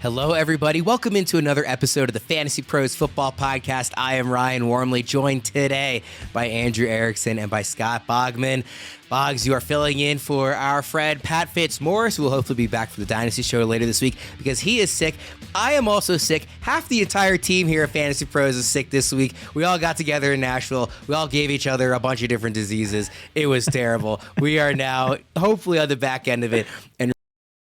Hello, everybody. Welcome into another episode of the Fantasy Pros Football Podcast. I am Ryan Wormeli, joined today by Andrew Erickson and by Scott Bogman. Boggs, you are filling in for our friend Pat Fitzmaurice, who will hopefully be back for the Dynasty Show later this week because he is sick. I am also sick. Half the entire team here at Fantasy Pros is sick this week. We all got together in Nashville. We all gave each other a bunch of different diseases. It was terrible. We are now hopefully on the back end of it and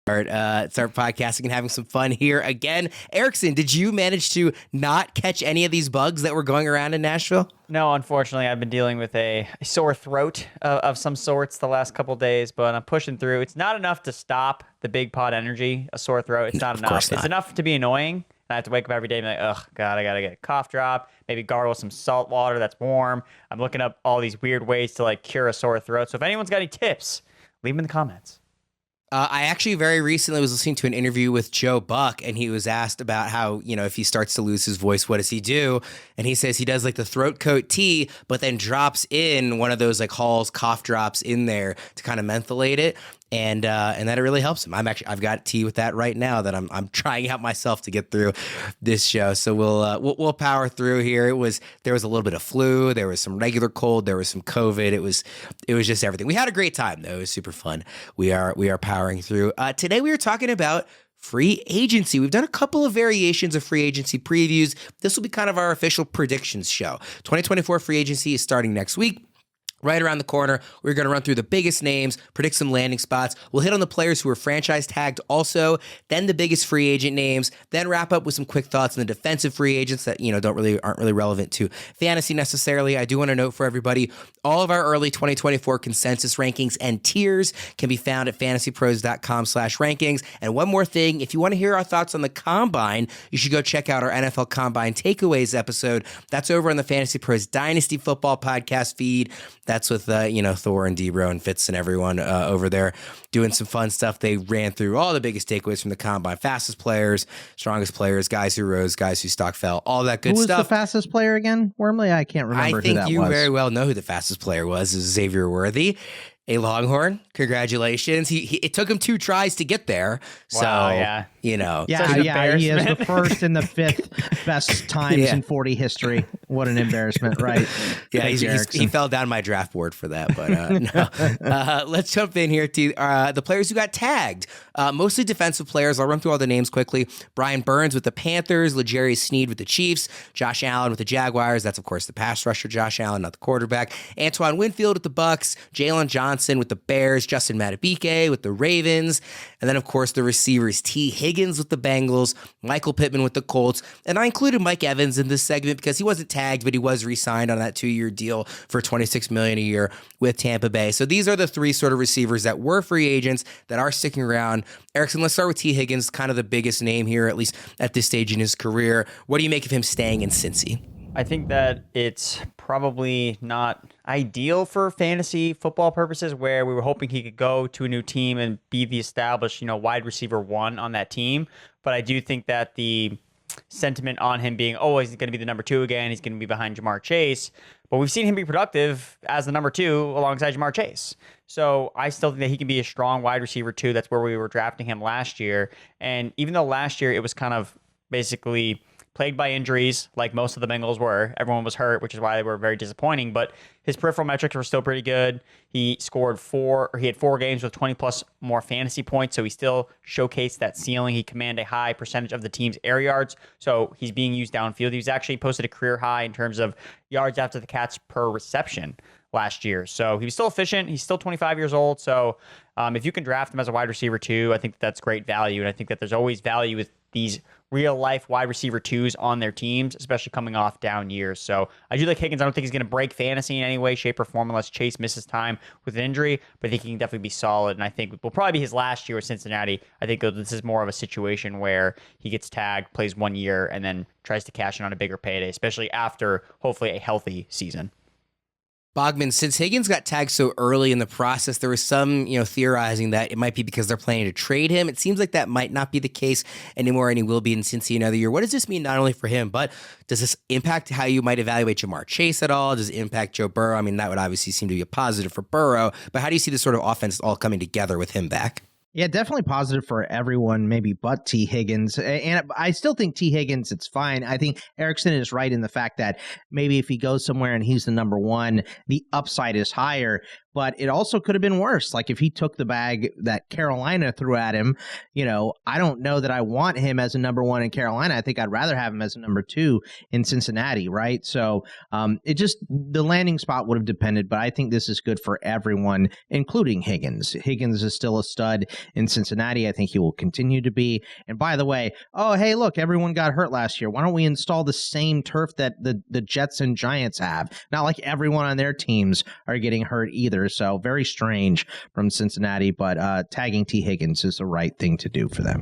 start podcasting and having some fun here again. Erickson, did you manage to not catch any of these bugs that were going around in Nashville? No, unfortunately, I've been dealing with a sore throat of some sorts the last couple days, but I'm pushing through. It's not enough to stop the big pod energy, a sore throat. It's not enough. It's enough to be annoying. I have to wake up every day and be like, oh, God, I got to get a cough drop, maybe gargle some salt water that's warm. I'm looking up all these weird ways to cure a sore throat. So if anyone's got any tips, leave them in the comments. I actually very recently was listening to an interview with Joe Buck, and he was asked about how, if he starts to lose his voice, what does he do? And he says he does the throat coat tea, but then drops in one of those Hall's cough drops in there to kind of mentholate it. And that it really helps him. I've got tea with that right now that I'm trying out myself to get through this show. So we'll power through here. There was a little bit of flu, there was some regular cold, there was some COVID. It was just everything. We had a great time though. It was super fun. We are powering through. Today we are talking about free agency. We've done a couple of variations of free agency previews. This will be kind of our official predictions show. 2024 free agency is starting next week. Right around the corner, we're going to run through the biggest names, predict some landing spots. We'll hit on the players who are franchise tagged also, then the biggest free agent names, then wrap up with some quick thoughts on the defensive free agents that, aren't really relevant to fantasy necessarily. I do want to note for everybody, all of our early 2024 consensus rankings and tiers can be found at fantasypros.com/rankings. And one more thing, if you want to hear our thoughts on the Combine, you should go check out our NFL Combine Takeaways episode. That's over on the Fantasy Pros Dynasty Football Podcast feed. That's with, Thor and Debro and Fitz and everyone over there doing some fun stuff. They ran through all the biggest takeaways from the Combine, fastest players, strongest players, guys who rose, guys who stock fell, all that good stuff. Who was the fastest player again, Wormeli? I can't remember who that was. I think you very well know who the fastest player was. It was Xavier Worthy. A Longhorn, congratulations. It took him 2 tries to get there. Wow, so, yeah. He is the first and the 5th best times in 40 history. What an embarrassment, right? Yeah, he fell down my draft board for that, but no. Let's jump in here to the players who got tagged. Mostly defensive players. I'll run through all the names quickly. Brian Burns with the Panthers, L'Jarius Sneed with the Chiefs, Josh Allen with the Jaguars. That's, of course, the pass rusher, Josh Allen, not the quarterback. Antoine Winfield with the Bucks, Jalen Johnson with the Bears, Justin Madubuike with the Ravens, and then, of course, the receivers, T. Higgins with the Bengals, Michael Pittman with the Colts, and I included Mike Evans in this segment because he wasn't tagged, but he was re-signed on that 2-year deal for $26 million a year with Tampa Bay. So these are the 3 sort of receivers that were free agents that are sticking around. Erickson, let's start with T. Higgins, kind of the biggest name here, at least at this stage in his career. What do you make of him staying in Cincy? I think that it's probably not ideal for fantasy football purposes where we were hoping he could go to a new team and be the established, wide receiver 1 on that team. But I do think that the sentiment on him being, he's going to be the number 2 again, he's going to be behind Jamar Chase. But we've seen him be productive as the number 2 alongside Jamar Chase. So I still think that he can be a strong wide receiver 2. That's where we were drafting him last year. And even though last year it was kind of basically plagued by injuries, like most of the Bengals were. Everyone was hurt, which is why they were very disappointing. But his peripheral metrics were still pretty good. He had 4 games with 20 plus more fantasy points, so he still showcased that ceiling. He commanded a high percentage of the team's air yards, so he's being used downfield. He's actually posted a career high in terms of yards after the catch per reception last year. So he was still efficient. He's still 25 years old. So if you can draft him as a wide receiver 2, I think that's great value. And I think that there's always value with these real life wide receiver 2s on their teams, especially coming off down years. So I do like Higgins. I don't think he's going to break fantasy in any way, shape, or form unless Chase misses time with an injury, but I think he can definitely be solid. And I think will probably be his last year with Cincinnati. I think this is more of a situation where he gets tagged, plays 1 year, and then tries to cash in on a bigger payday, especially after hopefully a healthy season. Bogman, since Higgins got tagged so early in the process, there was some, theorizing that it might be because they're planning to trade him. It seems like that might not be the case anymore, and he will be in Cincy another year. What does this mean not only for him, but does this impact how you might evaluate Jamar Chase at all? Does it impact Joe Burrow? I mean, that would obviously seem to be a positive for Burrow, but how do you see this sort of offense all coming together with him back? Yeah, definitely positive for everyone, maybe but T. Higgins. And I still think T. Higgins, it's fine. I think Erickson is right in the fact that maybe if he goes somewhere and he's the number one, the upside is higher. But it also could have been worse. Like if he took the bag that Carolina threw at him, I don't know that I want him as a number one in Carolina. I think I'd rather have him as a number two in Cincinnati, right? So the landing spot would have depended, but I think this is good for everyone, including Higgins. Higgins is still a stud in Cincinnati. I think he will continue to be. And by the way, hey, look, everyone got hurt last year. Why don't we install the same turf that the Jets and Giants have? Not like everyone on their teams are getting hurt either. So very strange from Cincinnati, but tagging T. Higgins is the right thing to do for them.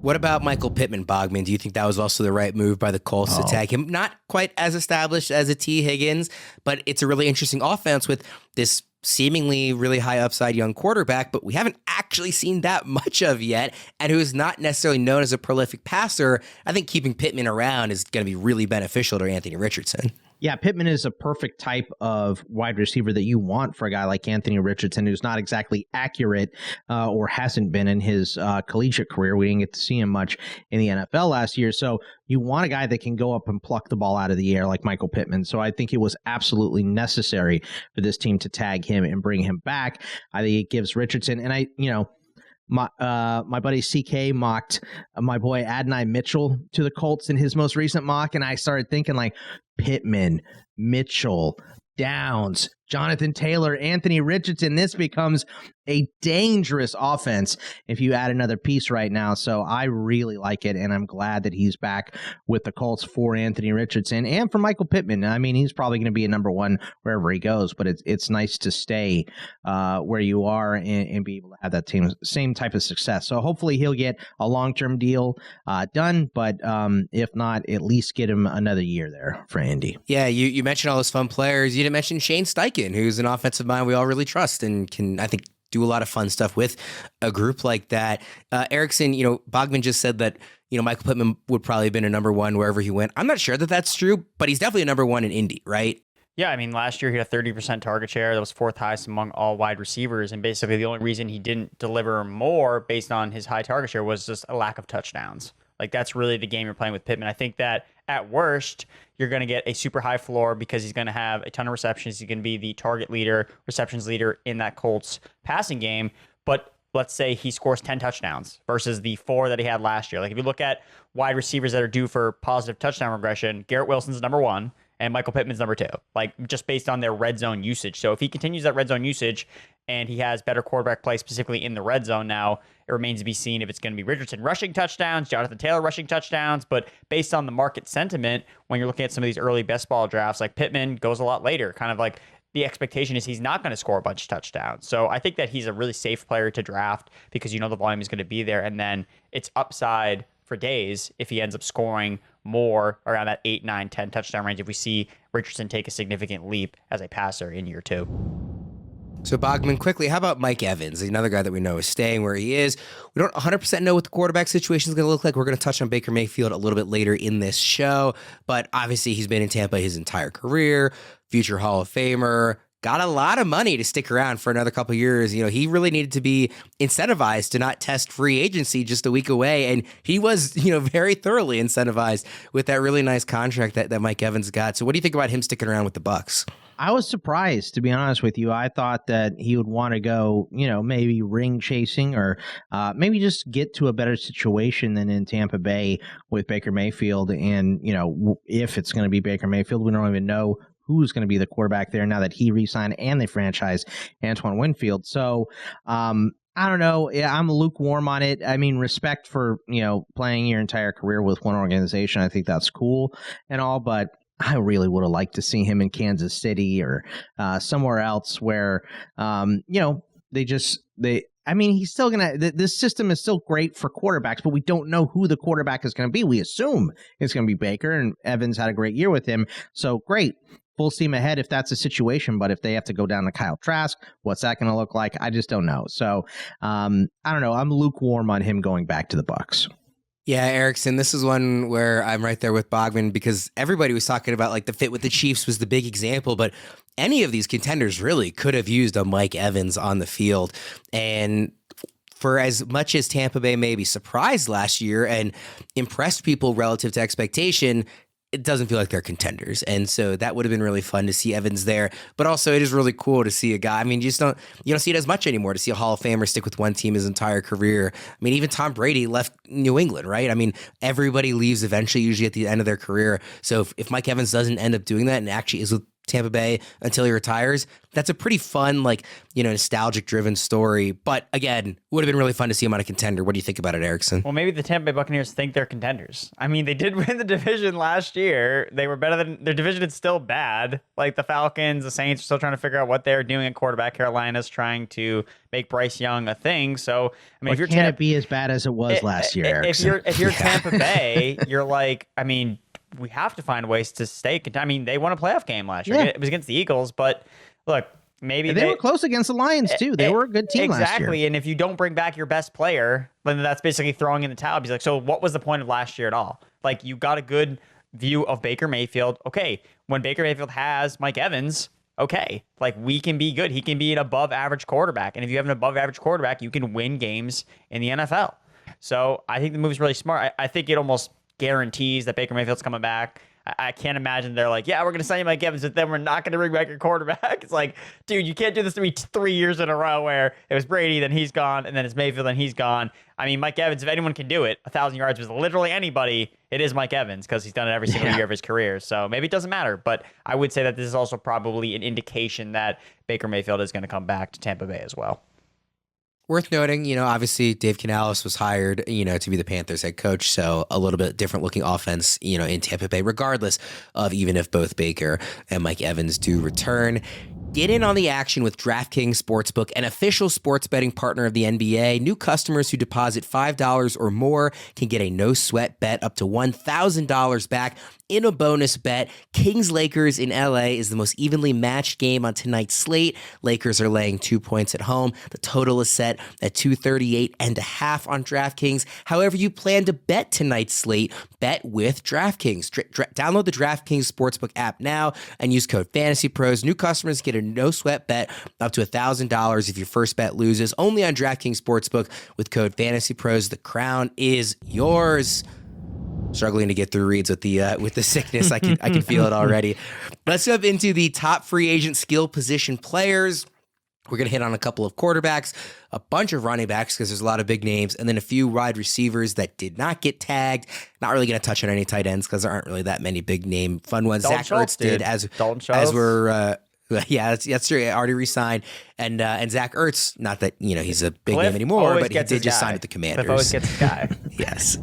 What about Michael Pittman, Bogman? Do you think that was also the right move by the Colts to tag him? Not quite as established as a T. Higgins, but it's a really interesting offense with this seemingly really high upside young quarterback, but we haven't actually seen that much of yet, and who is not necessarily known as a prolific passer. I think keeping Pittman around is going to be really beneficial to Anthony Richardson. Yeah, Pittman is a perfect type of wide receiver that you want for a guy like Anthony Richardson, who's not exactly accurate or hasn't been in his collegiate career. We didn't get to see him much in the NFL last year. So you want a guy that can go up and pluck the ball out of the air like Michael Pittman. So I think it was absolutely necessary for this team to tag him and bring him back. I think it gives Richardson, and my buddy CK mocked my boy Adonai Mitchell to the Colts in his most recent mock, and I started thinking like Pittman, Mitchell, Downs, Jonathan Taylor, Anthony Richardson. This becomes a dangerous offense if you add another piece right now. So I really like it, and I'm glad that he's back with the Colts for Anthony Richardson and for Michael Pittman. I mean, he's probably going to be a number one wherever he goes, but it's nice to stay where you are and be able to have that same type of success. So hopefully he'll get a long-term deal done, but if not, at least get him another year there for Andy. Yeah, you mentioned all those fun players. You didn't mention Shane Steichen, who's an offensive mind we all really trust and can, I think, do a lot of fun stuff with a group like that. Erickson, Bogman just said that, Michael Pittman would probably have been a number one wherever he went. I'm not sure that that's true, but he's definitely a number one in Indy, right? Yeah, I mean, last year he had a 30% target share. That was fourth highest among all wide receivers. And basically the only reason he didn't deliver more based on his high target share was just a lack of touchdowns. Like, that's really the game you're playing with Pittman. I think that at worst, you're going to get a super high floor because he's going to have a ton of receptions. He's going to be the target leader, receptions leader in that Colts passing game. But let's say he scores 10 touchdowns versus the 4 that he had last year. Like, if you look at wide receivers that are due for positive touchdown regression, Garrett Wilson's number 1 and Michael Pittman's number 2, like, just based on their red zone usage. So if he continues that red zone usage and he has better quarterback play specifically in the red zone, now it remains to be seen if it's going to be Richardson rushing touchdowns, Jonathan Taylor rushing touchdowns. But based on the market sentiment, when you're looking at some of these early best ball drafts, like Pittman goes a lot later, kind of like the expectation is he's not going to score a bunch of touchdowns. So I think that he's a really safe player to draft because the volume is going to be there. And then it's upside for days if he ends up scoring more around that 8, 9, 10 touchdown range if we see Richardson take a significant leap as a passer in year 2. So Bogman, quickly, how about Mike Evans, another guy that we know is staying where he is? We don't 100% know what the quarterback situation is going to look like. We're going to touch on Baker Mayfield a little bit later in this show, but obviously he's been in Tampa his entire career, future Hall of Famer, got a lot of money to stick around for another couple of years. He really needed to be incentivized to not test free agency just a week away, and he was, very thoroughly incentivized with that really nice contract that Mike Evans got. So what do you think about him sticking around with the Bucs? I was surprised, to be honest with you. I thought that he would want to go, maybe ring chasing or maybe just get to a better situation than in Tampa Bay with Baker Mayfield. And, if it's going to be Baker Mayfield, we don't even know who's going to be the quarterback there now that he re-signed and they franchise Antoine Winfield. So, I don't know. Yeah, I'm lukewarm on it. I mean, respect for, playing your entire career with one organization. I think that's cool and all, but I really would have liked to see him in Kansas City or somewhere else where, he's still going to, this system is still great for quarterbacks, but we don't know who the quarterback is going to be. We assume it's going to be Baker, and Evans had a great year with him. So great. Full steam ahead if that's the situation, but if they have to go down to Kyle Trask, what's that going to look like? I just don't know. So I don't know. I'm lukewarm on him going back to the Bucs. Yeah, Erickson, this is one where I'm right there with Bogman because everybody was talking about like the fit with the Chiefs was the big example, but any of these contenders really could have used a Mike Evans on the field. And for as much as Tampa Bay maybe surprised last year and impressed people relative to expectation, it doesn't feel like they're contenders. And so that would have been really fun to see Evans there. But also it is really cool to see a guy. I mean, you don't see it as much anymore to see a Hall of Famer stick with one team his entire career. I mean, even Tom Brady left New England, right? I mean, everybody leaves eventually, usually at the end of their career. So if Mike Evans doesn't end up doing that and actually is with Tampa Bay until he retires, that's a pretty fun, nostalgic driven story. But again, would have been really fun to see him on a contender. What do you think about it, Erickson? Well, maybe the Tampa Bay Buccaneers think they're contenders. I mean, they did win the division last year. They were better than their division. It's still bad. Like the Falcons, the Saints are still trying to figure out what they're doing at quarterback. Carolina's trying to make Bryce Young a thing. So, I mean, if you're can it be as bad as it was last year, Erickson? If you're Tampa Bay, you're like, I mean, we have to find ways to stay. I mean, they won a playoff game last year. Yeah. It was against the Eagles, but look, maybe they were close against the Lions too. They were a good team last year. Exactly. And if you don't bring back your best player, then that's basically throwing in the towel. He's like, so what was the point of last year at all? Like, you got a good view of Baker Mayfield. Okay, when Baker Mayfield has Mike Evans, okay, like we can be good. He can be an above average quarterback. And if you have an above average quarterback, you can win games in the NFL. So I think the move is really smart. I think it almost guarantees that Baker Mayfield's coming back. I can't imagine they're like, yeah, we're going to sign you Mike Evans, but then we're not going to bring back your quarterback. It's like, dude, you can't do this to me 3 years in a row where it was Brady, then he's gone, and then it's Mayfield, then he's gone. I mean, Mike Evans, if anyone can do it, 1,000 yards with literally anybody, it is Mike Evans because he's done it every single year of his career. So maybe it doesn't matter, but I would say that this is also probably an indication that Baker Mayfield is going to come back to Tampa Bay as well. Worth noting, obviously Dave Canales was hired, to be the Panthers head coach. So a little bit different looking offense, in Tampa Bay, regardless of even if both Baker and Mike Evans do return. Get in on the action with DraftKings Sportsbook, an official sports betting partner of the NBA. New customers who deposit $5 or more can get a no-sweat bet up to $1,000 back in a bonus bet. Kings-Lakers in LA is the most evenly matched game on tonight's slate. Lakers are laying 2 points at home. The total is set at 238.5 on DraftKings. However you plan to bet tonight's slate, bet with DraftKings. Download the DraftKings Sportsbook app now and use code FANTASYPROS. New customers get a no-sweat bet up to $1,000 if your first bet loses. Only on DraftKings Sportsbook with code FANTASYPROS. The crown is yours. Struggling to get through reads with the sickness. I can feel it already. Let's jump into the top free agent skill position players. We're going to hit on a couple of quarterbacks, a bunch of running backs because there's a lot of big names, and then a few wide receivers that did not get tagged. Not really going to touch on any tight ends because there aren't really that many big name fun ones. Zach Ertz did as we're yeah, that's true. I already re-signed, and Zach Ertz. Not that he's a big name anymore, but he did just sign with the Commanders. Cliff always gets a guy. Yes.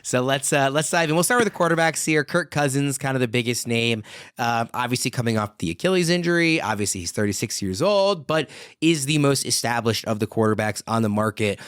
So let's dive in. We'll start with the quarterbacks here. Kirk Cousins, kind of the biggest name. Obviously coming off the Achilles injury. Obviously he's 36 years old, but is the most established of the quarterbacks on the market.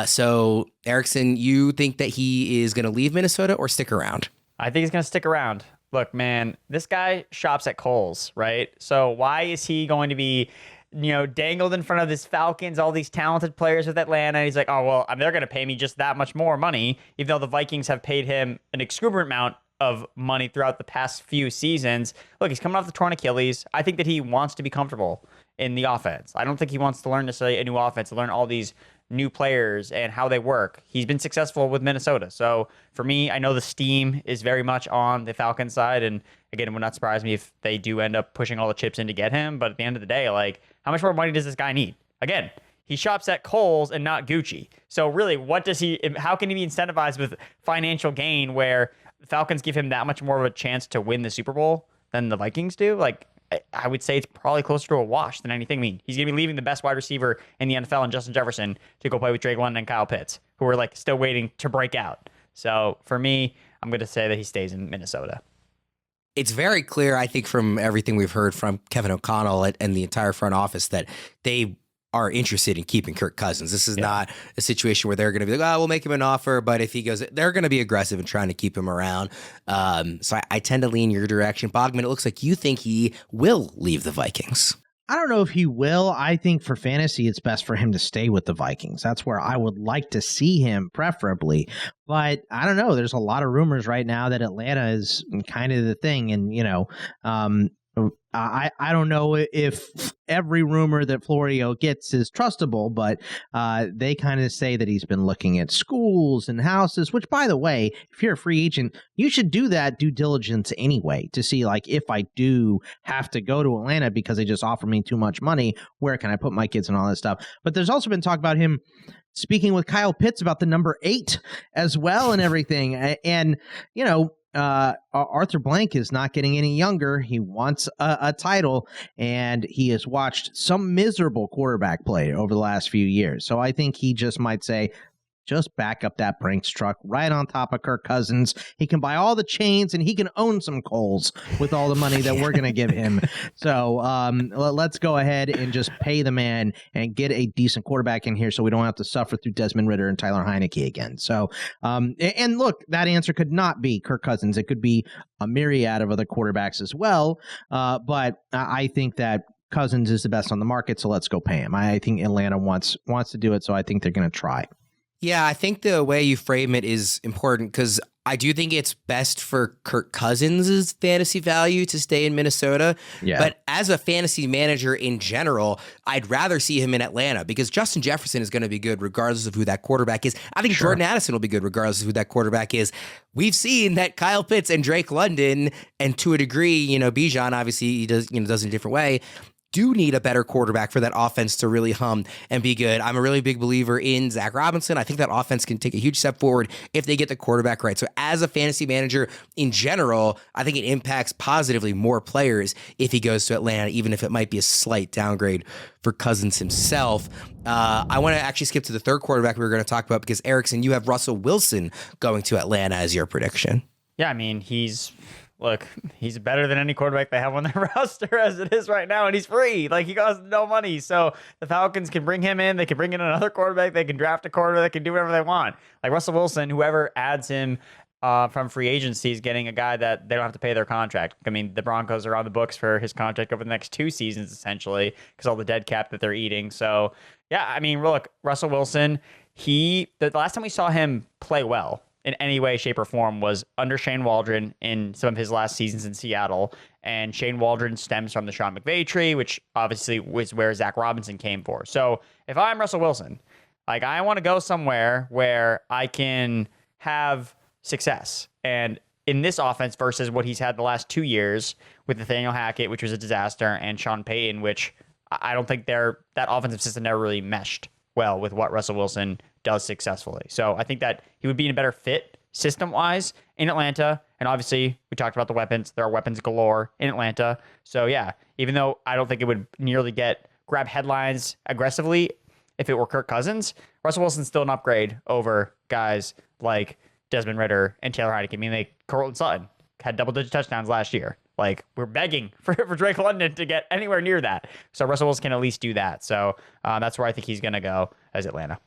So Erickson, you think that he is going to leave Minnesota or stick around? I think he's going to stick around. Look, man, this guy shops at Kohl's, right? So why is he going to be, dangled in front of this Falcons, all these talented players with Atlanta? And he's like, oh, well, they're going to pay me just that much more money, even though the Vikings have paid him an exuberant amount of money throughout the past few seasons. Look, he's coming off the torn Achilles. I think that he wants to be comfortable in the offense. I don't think he wants to learn necessarily a new offense, to learn all these new players and how they work. He's been successful with Minnesota. So for me, I know the steam is very much on the Falcons side. And again, it would not surprise me if they do end up pushing all the chips in to get him. But at the end of the day, like, how much more money does this guy need? Again, he shops at Kohl's and not Gucci. So really, how can he be incentivized with financial gain where the Falcons give him that much more of a chance to win the Super Bowl than the Vikings do? Like, I would say it's probably closer to a wash than anything. I mean, he's going to be leaving the best wide receiver in the NFL and Justin Jefferson to go play with Drake London and Kyle Pitts, who are like still waiting to break out. So for me, I'm going to say that he stays in Minnesota. It's very clear, I think, from everything we've heard from Kevin O'Connell and the entire front office that they are interested in keeping Kirk Cousins. This is not a situation where they're going to be like, oh, we'll make him an offer. But if he goes, they're going to be aggressive in trying to keep him around. So I tend to lean your direction. Bogman, it looks like you think he will leave the Vikings. I don't know if he will. I think for fantasy, it's best for him to stay with the Vikings. That's where I would like to see him, preferably. But I don't know. There's a lot of rumors right now that Atlanta is kind of the thing. And, I don't know if every rumor that Florio gets is trustable, but they kind of say that he's been looking at schools and houses, which, by the way, if you're a free agent, you should do that due diligence anyway to see, like, if I do have to go to Atlanta because they just offer me too much money, where can I put my kids and all that stuff. But there's also been talk about him speaking with Kyle Pitts about the number 8 as well and everything. And, Arthur Blank is not getting any younger. He wants a title, and he has watched some miserable quarterback play over the last few years. So I think he just might say, just back up that Brinks truck right on top of Kirk Cousins. He can buy all the chains, and he can own some Kohl's with all the money that we're going to give him. So let's go ahead and just pay the man and get a decent quarterback in here so we don't have to suffer through Desmond Ridder and Tyler Heineke again. So, and look, that answer could not be Kirk Cousins. It could be a myriad of other quarterbacks as well. But I think that Cousins is the best on the market, so let's go pay him. I think Atlanta wants to do it, so I think they're going to try. Yeah, I think the way you frame it is important because I do think it's best for Kirk Cousins' fantasy value to stay in Minnesota. Yeah. But as a fantasy manager in general, I'd rather see him in Atlanta because Justin Jefferson is going to be good regardless of who that quarterback is. I think Jordan Addison will be good regardless of who that quarterback is. We've seen that Kyle Pitts and Drake London, and to a degree, Bijan obviously he does in a different way, do need a better quarterback for that offense to really hum and be good. I'm a really big believer in Zach Robinson. I think that offense can take a huge step forward if they get the quarterback right. So as a fantasy manager in general, I think it impacts positively more players if he goes to Atlanta, even if it might be a slight downgrade for Cousins himself. I want to actually skip to the third quarterback we were going to talk about because, Erickson, you have Russell Wilson going to Atlanta as your prediction. Yeah, I mean, he's better than any quarterback they have on their roster as it is right now, and he's free. Like, he costs no money. So the Falcons can bring him in. They can bring in another quarterback. They can draft a quarterback. They can do whatever they want. Like, Russell Wilson, whoever adds him from free agency is getting a guy that they don't have to pay their contract. I mean, the Broncos are on the books for his contract over the next 2 seasons, essentially, because all the dead cap that they're eating. So, yeah, I mean, look, Russell Wilson, the last time we saw him play well in any way, shape, or form was under Shane Waldron in some of his last seasons in Seattle. And Shane Waldron stems from the Sean McVay tree, which obviously was where Zach Robinson came for. So if I'm Russell Wilson, like, I want to go somewhere where I can have success. And in this offense versus what he's had the last 2 years with Nathaniel Hackett, which was a disaster, and Sean Payton, which I don't think that offensive system never really meshed well with what Russell Wilson does successfully. So I think that he would be in a better fit system-wise in Atlanta. And obviously, we talked about the weapons. There are weapons galore in Atlanta. So yeah, even though I don't think it would nearly grab headlines aggressively if it were Kirk Cousins, Russell Wilson's still an upgrade over guys like Desmond Ridder and Taylor Heineke. I mean, Cortland Sutton had double-digit touchdowns last year. Like, we're begging for Drake London to get anywhere near that. So Russell Wilson can at least do that. So that's where I think he's going to go as Atlanta.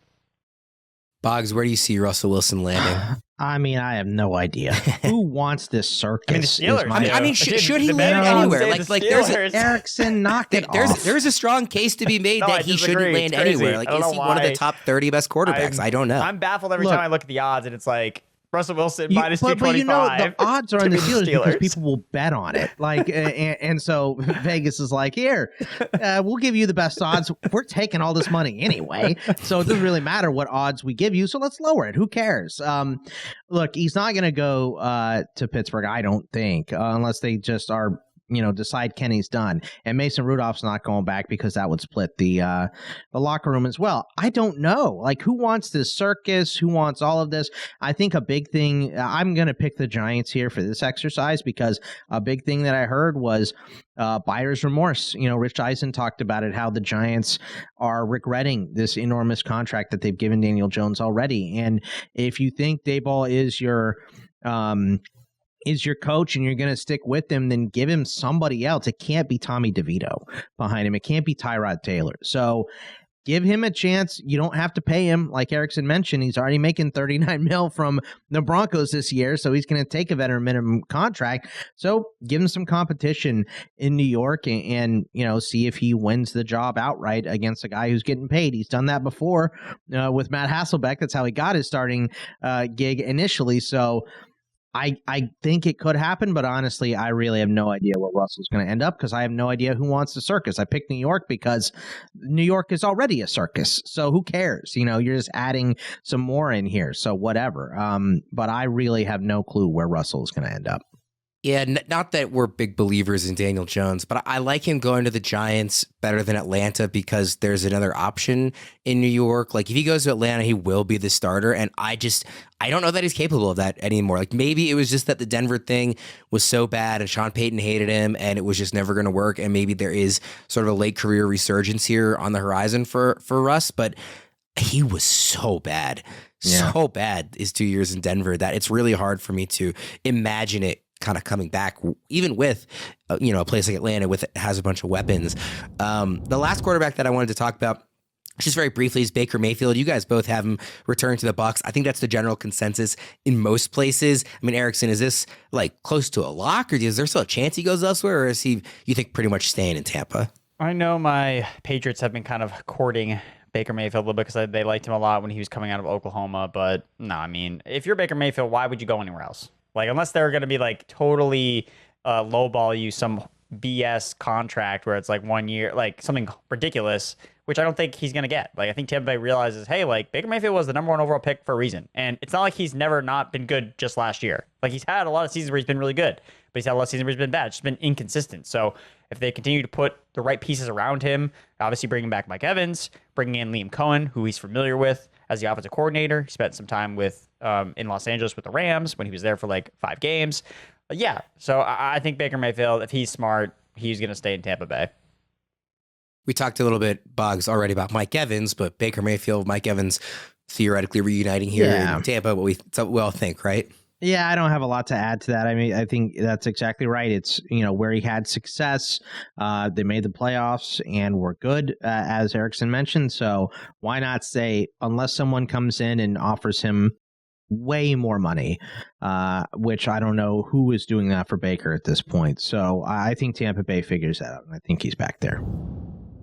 Boggs, where do you see Russell Wilson landing? I mean, I have no idea. Who wants this circus? I mean, the Steelers. Should he land anywhere? Like there's Erickson, knock it off. There's a strong case to be made that he shouldn't land anywhere. Like, is he one of the top 30 best quarterbacks? I don't know. I'm baffled every time I look at the odds, and it's like Russell Wilson minus 225. But the odds are on the Steelers because people will bet on it. Like, and so Vegas is like, here, we'll give you the best odds. We're taking all this money anyway, so it doesn't really matter what odds we give you. So let's lower it. Who cares? Look, he's not going to go to Pittsburgh, I don't think, unless they just are, decide Kenny's done. And Mason Rudolph's not going back because that would split the locker room as well. I don't know. Like, who wants this circus? Who wants all of this? I think a big thing, I'm going to pick the Giants here for this exercise because a big thing that I heard was buyer's remorse. Rich Eisen talked about it, how the Giants are regretting this enormous contract that they've given Daniel Jones already. And if you think Daboll is your coach and you're going to stick with him, then give him somebody else. It can't be Tommy DeVito behind him. It can't be Tyrod Taylor. So give him a chance. You don't have to pay him. Like Erickson mentioned, he's already making $39 million from the Broncos this year, so he's going to take a veteran minimum contract. So give him some competition in New York and see if he wins the job outright against a guy who's getting paid. He's done that before with Matt Hasselbeck. That's how he got his starting gig initially. So I think it could happen, but honestly, I really have no idea where Russell's going to end up because I have no idea who wants the circus. I picked New York because New York is already a circus, so who cares? You're just adding some more in here, so whatever. But I really have no clue where Russell is going to end up. Yeah, not that we're big believers in Daniel Jones, but I like him going to the Giants better than Atlanta because there's another option in New York. Like if he goes to Atlanta, he will be the starter. And I don't know that he's capable of that anymore. Like maybe it was just that the Denver thing was so bad and Sean Payton hated him and it was just never going to work. And maybe there is sort of a late career resurgence here on the horizon for Russ, but he was so bad. Yeah. So bad his 2 years in Denver that it's really hard for me to imagine it kind of coming back, even with a place like Atlanta has a bunch of weapons. The last quarterback that I wanted to talk about, just very briefly, is Baker Mayfield. You guys both have him return to the Bucs. I think that's the general consensus in most places. I mean, Erickson, is this like close to a lock, or is there still a chance he goes elsewhere, or is he, you think, pretty much staying in Tampa? I know my Patriots have been kind of courting Baker Mayfield a little bit because they liked him a lot when he was coming out of Oklahoma. But no, I mean, if you're Baker Mayfield, why would you go anywhere else? Like, unless they're going to be like totally lowball you some BS contract where it's like 1 year, like something ridiculous, which I don't think he's going to get. Like, I think Tampa Bay realizes, hey, like Baker Mayfield was the number 1 overall pick for a reason. And it's not like he's never not been good just last year. Like, he's had a lot of seasons where he's been really good, but he's had a lot of seasons where he's been bad. It's just been inconsistent. So if they continue to put the right pieces around him, obviously bringing back Mike Evans, bringing in Liam Cohen, who he's familiar with as the offensive coordinator. He spent some time with in Los Angeles with the Rams when he was there for like 5 games. Yeah, so I think Baker Mayfield, if he's smart, he's going to stay in Tampa Bay. We talked a little bit, Boggs, already about Mike Evans, but Baker Mayfield, Mike Evans theoretically reuniting here in Tampa, what we all think, right? Yeah, I don't have a lot to add to that. I mean, I think that's exactly right. It's, where he had success. They made the playoffs and were good, as Erickson mentioned. So why not say, unless someone comes in and offers him way more money, which I don't know who is doing that for Baker at this point. So I think Tampa Bay figures that out, and I think he's back there.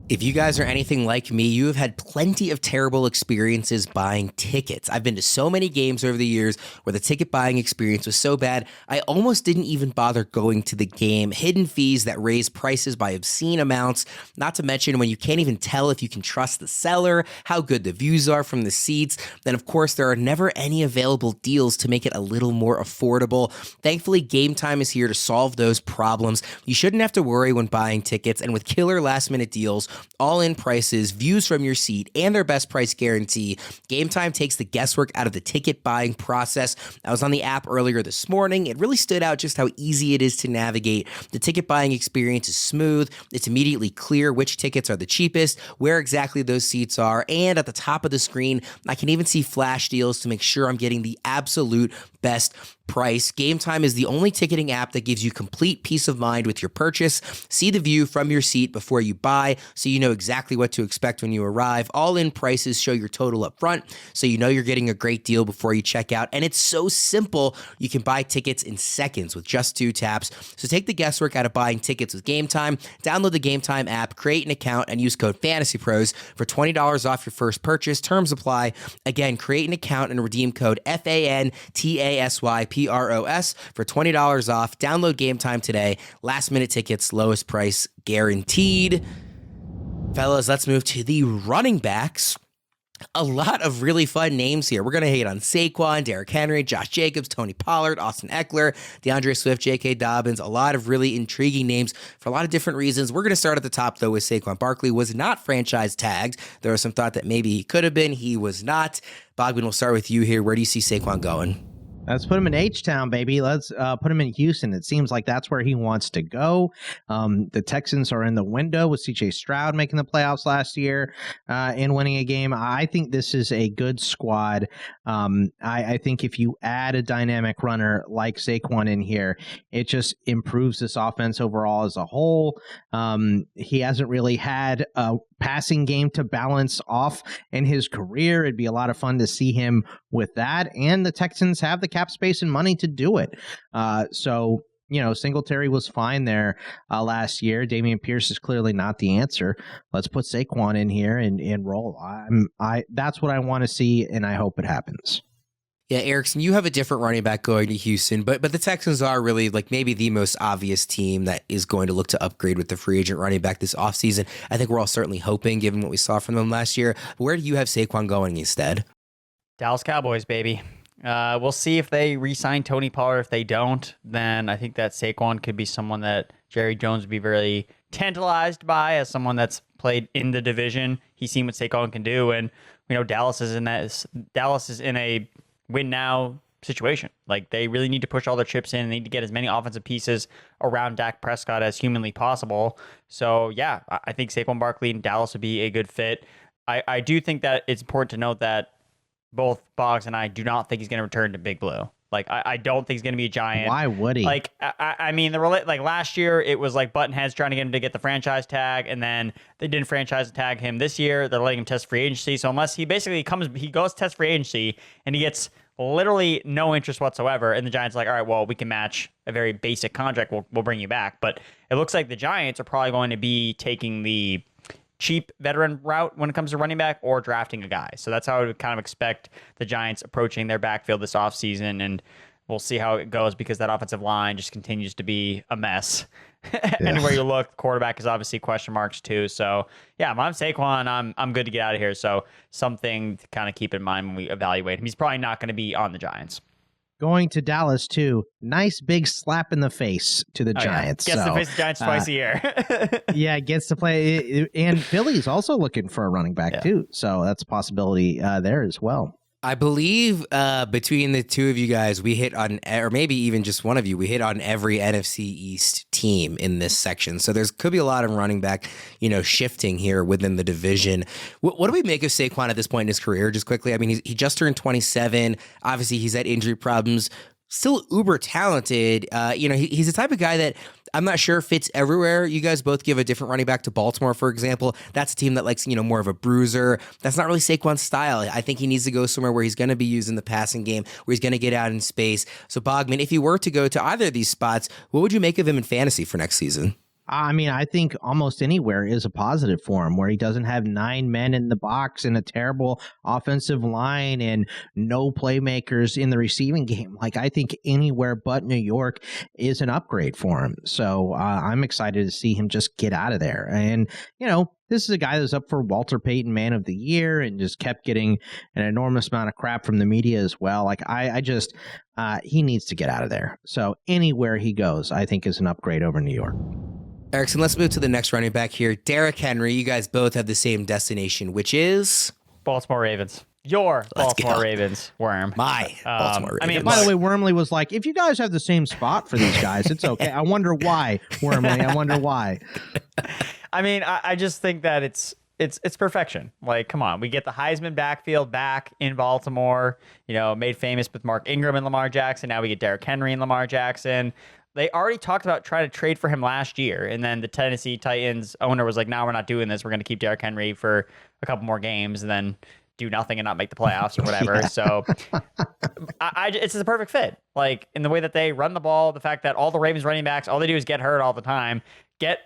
If you guys are anything like me, you have had plenty of terrible experiences buying tickets. I've been to so many games over the years where the ticket buying experience was so bad, I almost didn't even bother going to the game. Hidden fees that raise prices by obscene amounts, not to mention when you can't even tell if you can trust the seller, how good the views are from the seats. Then, of course, there are never any available deals to make it a little more affordable. Thankfully, Game Time is here to solve those problems. You shouldn't have to worry when buying tickets, and with killer last-minute deals, all-in prices, views from your seat, and their best price guarantee, Game Time takes the guesswork out of the ticket buying process. I was on the app earlier this morning. It really stood out just how easy it is to navigate. The ticket buying experience is smooth. It's immediately clear which tickets are the cheapest, where exactly those seats are, and at the top of the screen, I can even see flash deals to make sure I'm getting the absolute best price. Game Time is the only ticketing app that gives you complete peace of mind with your purchase. See the view from your seat before you buy, so you know exactly what to expect when you arrive. All-in prices show your total up front, so you know you're getting a great deal before you check out. And it's so simple. You can buy tickets in seconds with just 2 taps. So take the guesswork out of buying tickets with Game Time. Download the Game Time app, create an account, and use code FANTASYPROS for $20 off your first purchase. Terms apply. Again, create an account and redeem code FANTASYPROS for $20 off. Download Game Time today. Last minute tickets, lowest price guaranteed. Fellas, let's move to the running backs. A lot of really fun names here. We're going to hate on Saquon, Derrick Henry, Josh Jacobs, Tony Pollard, Austin Ekeler, DeAndre Swift, J.K. Dobbins. A lot of really intriguing names for a lot of different reasons. We're going to start at the top, though, with Saquon Barkley. Was not franchise tagged. There was some thought that maybe he could have been. He was not. Bogman, we'll start with you here. Where do you see Saquon going? Let's put him in H-Town, baby. Let's put him in Houston. It seems like that's where he wants to go. The Texans are in the window with C.J. Stroud making the playoffs last year and winning a game. I think this is a good squad. I think if you add a dynamic runner like Saquon in here, it just improves this offense overall as a whole. He hasn't really had a passing game to balance off in his career. It'd be a lot of fun to see him with that. And the Texans have the cap space and money to do it. So Singletary was fine there last year. Dameon Pierce is clearly not the answer. Let's put Saquon in here and roll. That's what I want to see, and I hope it happens. Yeah, Erickson, you have a different running back going to Houston, but the Texans are really like maybe the most obvious team that is going to look to upgrade with the free agent running back this offseason. I think we're all certainly hoping, given what we saw from them last year. Where do you have Saquon going instead? Dallas Cowboys, baby. We'll see if they re-sign Tony Pollard. If they don't, then I think that Saquon could be someone that Jerry Jones would be very tantalized by as someone that's played in the division. He's seen what Saquon can do, and Dallas is in a win now situation. Like, they really need to push all their chips in. They need to get as many offensive pieces around Dak Prescott as humanly possible. So yeah, I think Saquon Barkley in Dallas would be a good fit. I do think that it's important to note that both Boggs and I do not think he's going to return to Big Blue. Like, I don't think he's going to be a Giant. Why would he? Like, I mean, like last year, it was like button heads trying to get him to get the franchise tag, and then they didn't franchise tag him this year. They're letting him test free agency. So unless he basically goes test free agency, and he gets literally no interest whatsoever, and the Giants are like, all right, well, we can match a very basic contract. We'll bring you back. But it looks like the Giants are probably going to be taking the cheap veteran route when it comes to running back or drafting a guy. So that's how I would kind of expect the Giants approaching their backfield this offseason, and we'll see how it goes because that offensive line just continues to be a mess. Anywhere you look, quarterback is obviously question marks too. So yeah, if I'm Saquon, I'm good to get out of here. So something to kind of keep in mind when we evaluate him. He's probably not going to be on the Giants. Going to Dallas, too. Nice big slap in the face to the Giants. Yeah. Gets to face the Giants twice a year. Yeah, gets to play. And Philly's also looking for a running back, too. So that's a possibility there as well. I believe between the two of you guys, we hit on, or maybe even just one of you, we hit on every NFC East team in this section. So there's could be a lot of running back, shifting here within the division. What do we make of Saquon at this point in his career? Just quickly, I mean, he just turned 27. Obviously, he's had injury problems. Still uber talented. He's the type of guy that I'm not sure fits everywhere. You guys both give a different running back to Baltimore, for example. That's a team that likes, more of a bruiser. That's not really Saquon's style. I think he needs to go somewhere where he's going to be used in the passing game, where he's going to get out in space. So, Bogman, if you were to go to either of these spots, what would you make of him in fantasy for next season? I mean, I think almost anywhere is a positive for him, where he doesn't have 9 men in the box and a terrible offensive line and no playmakers in the receiving game. Like, I think anywhere but New York is an upgrade for him. So I'm excited to see him just get out of there. And, this is a guy that's up for Walter Payton Man of the Year and just kept getting an enormous amount of crap from the media as well. Like, he needs to get out of there. So anywhere he goes, I think is an upgrade over New York. Erickson, let's move to the next running back here. Derrick Henry, you guys both have the same destination, which is? Baltimore Ravens. Your Baltimore Ravens, Worm. My Baltimore Ravens. I mean, by the way, Wormeli was like, if you guys have the same spot for these guys, it's okay. I wonder why, Wormeli. I wonder why. I mean, I just think that it's perfection. Like, come on. We get the Heisman backfield back in Baltimore, made famous with Mark Ingram and Lamar Jackson. Now we get Derrick Henry and Lamar Jackson. They already talked about trying to trade for him last year, and then the Tennessee Titans owner was like, no, we're not doing this. We're going to keep Derrick Henry for a couple more games and then do nothing and not make the playoffs or whatever. Yeah. So it's just a perfect fit. Like, in the way that they run the ball, the fact that all the Ravens running backs, all they do is get hurt all the time, get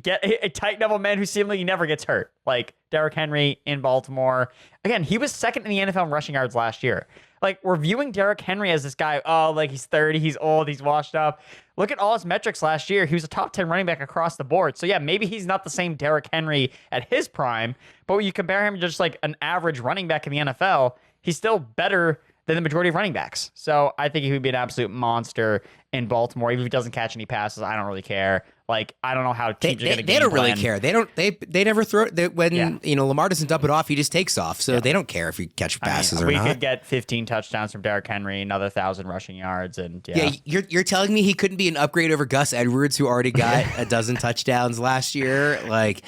a tight double man who seemingly never gets hurt. Like Derrick Henry in Baltimore. Again, he was second in the NFL in rushing yards last year. Like, we're viewing Derrick Henry as this guy, he's 30, he's old, he's washed up. Look at all his metrics last year. He was a top 10 running back across the board. So, yeah, maybe he's not the same Derrick Henry at his prime, but when you compare him to just like an average running back in the NFL, he's still better than the majority of running backs. So I think he would be an absolute monster in Baltimore. Even if he doesn't catch any passes, I don't really care. Like, I don't know how teams are going to They don't really care. They never throw it. When Lamar doesn't dump it off, he just takes off. So they don't care if you catch passes or not. We could get 15 touchdowns from Derrick Henry, another 1,000 rushing yards, and you're telling me he couldn't be an upgrade over Gus Edwards, who already got a dozen touchdowns last year? Like,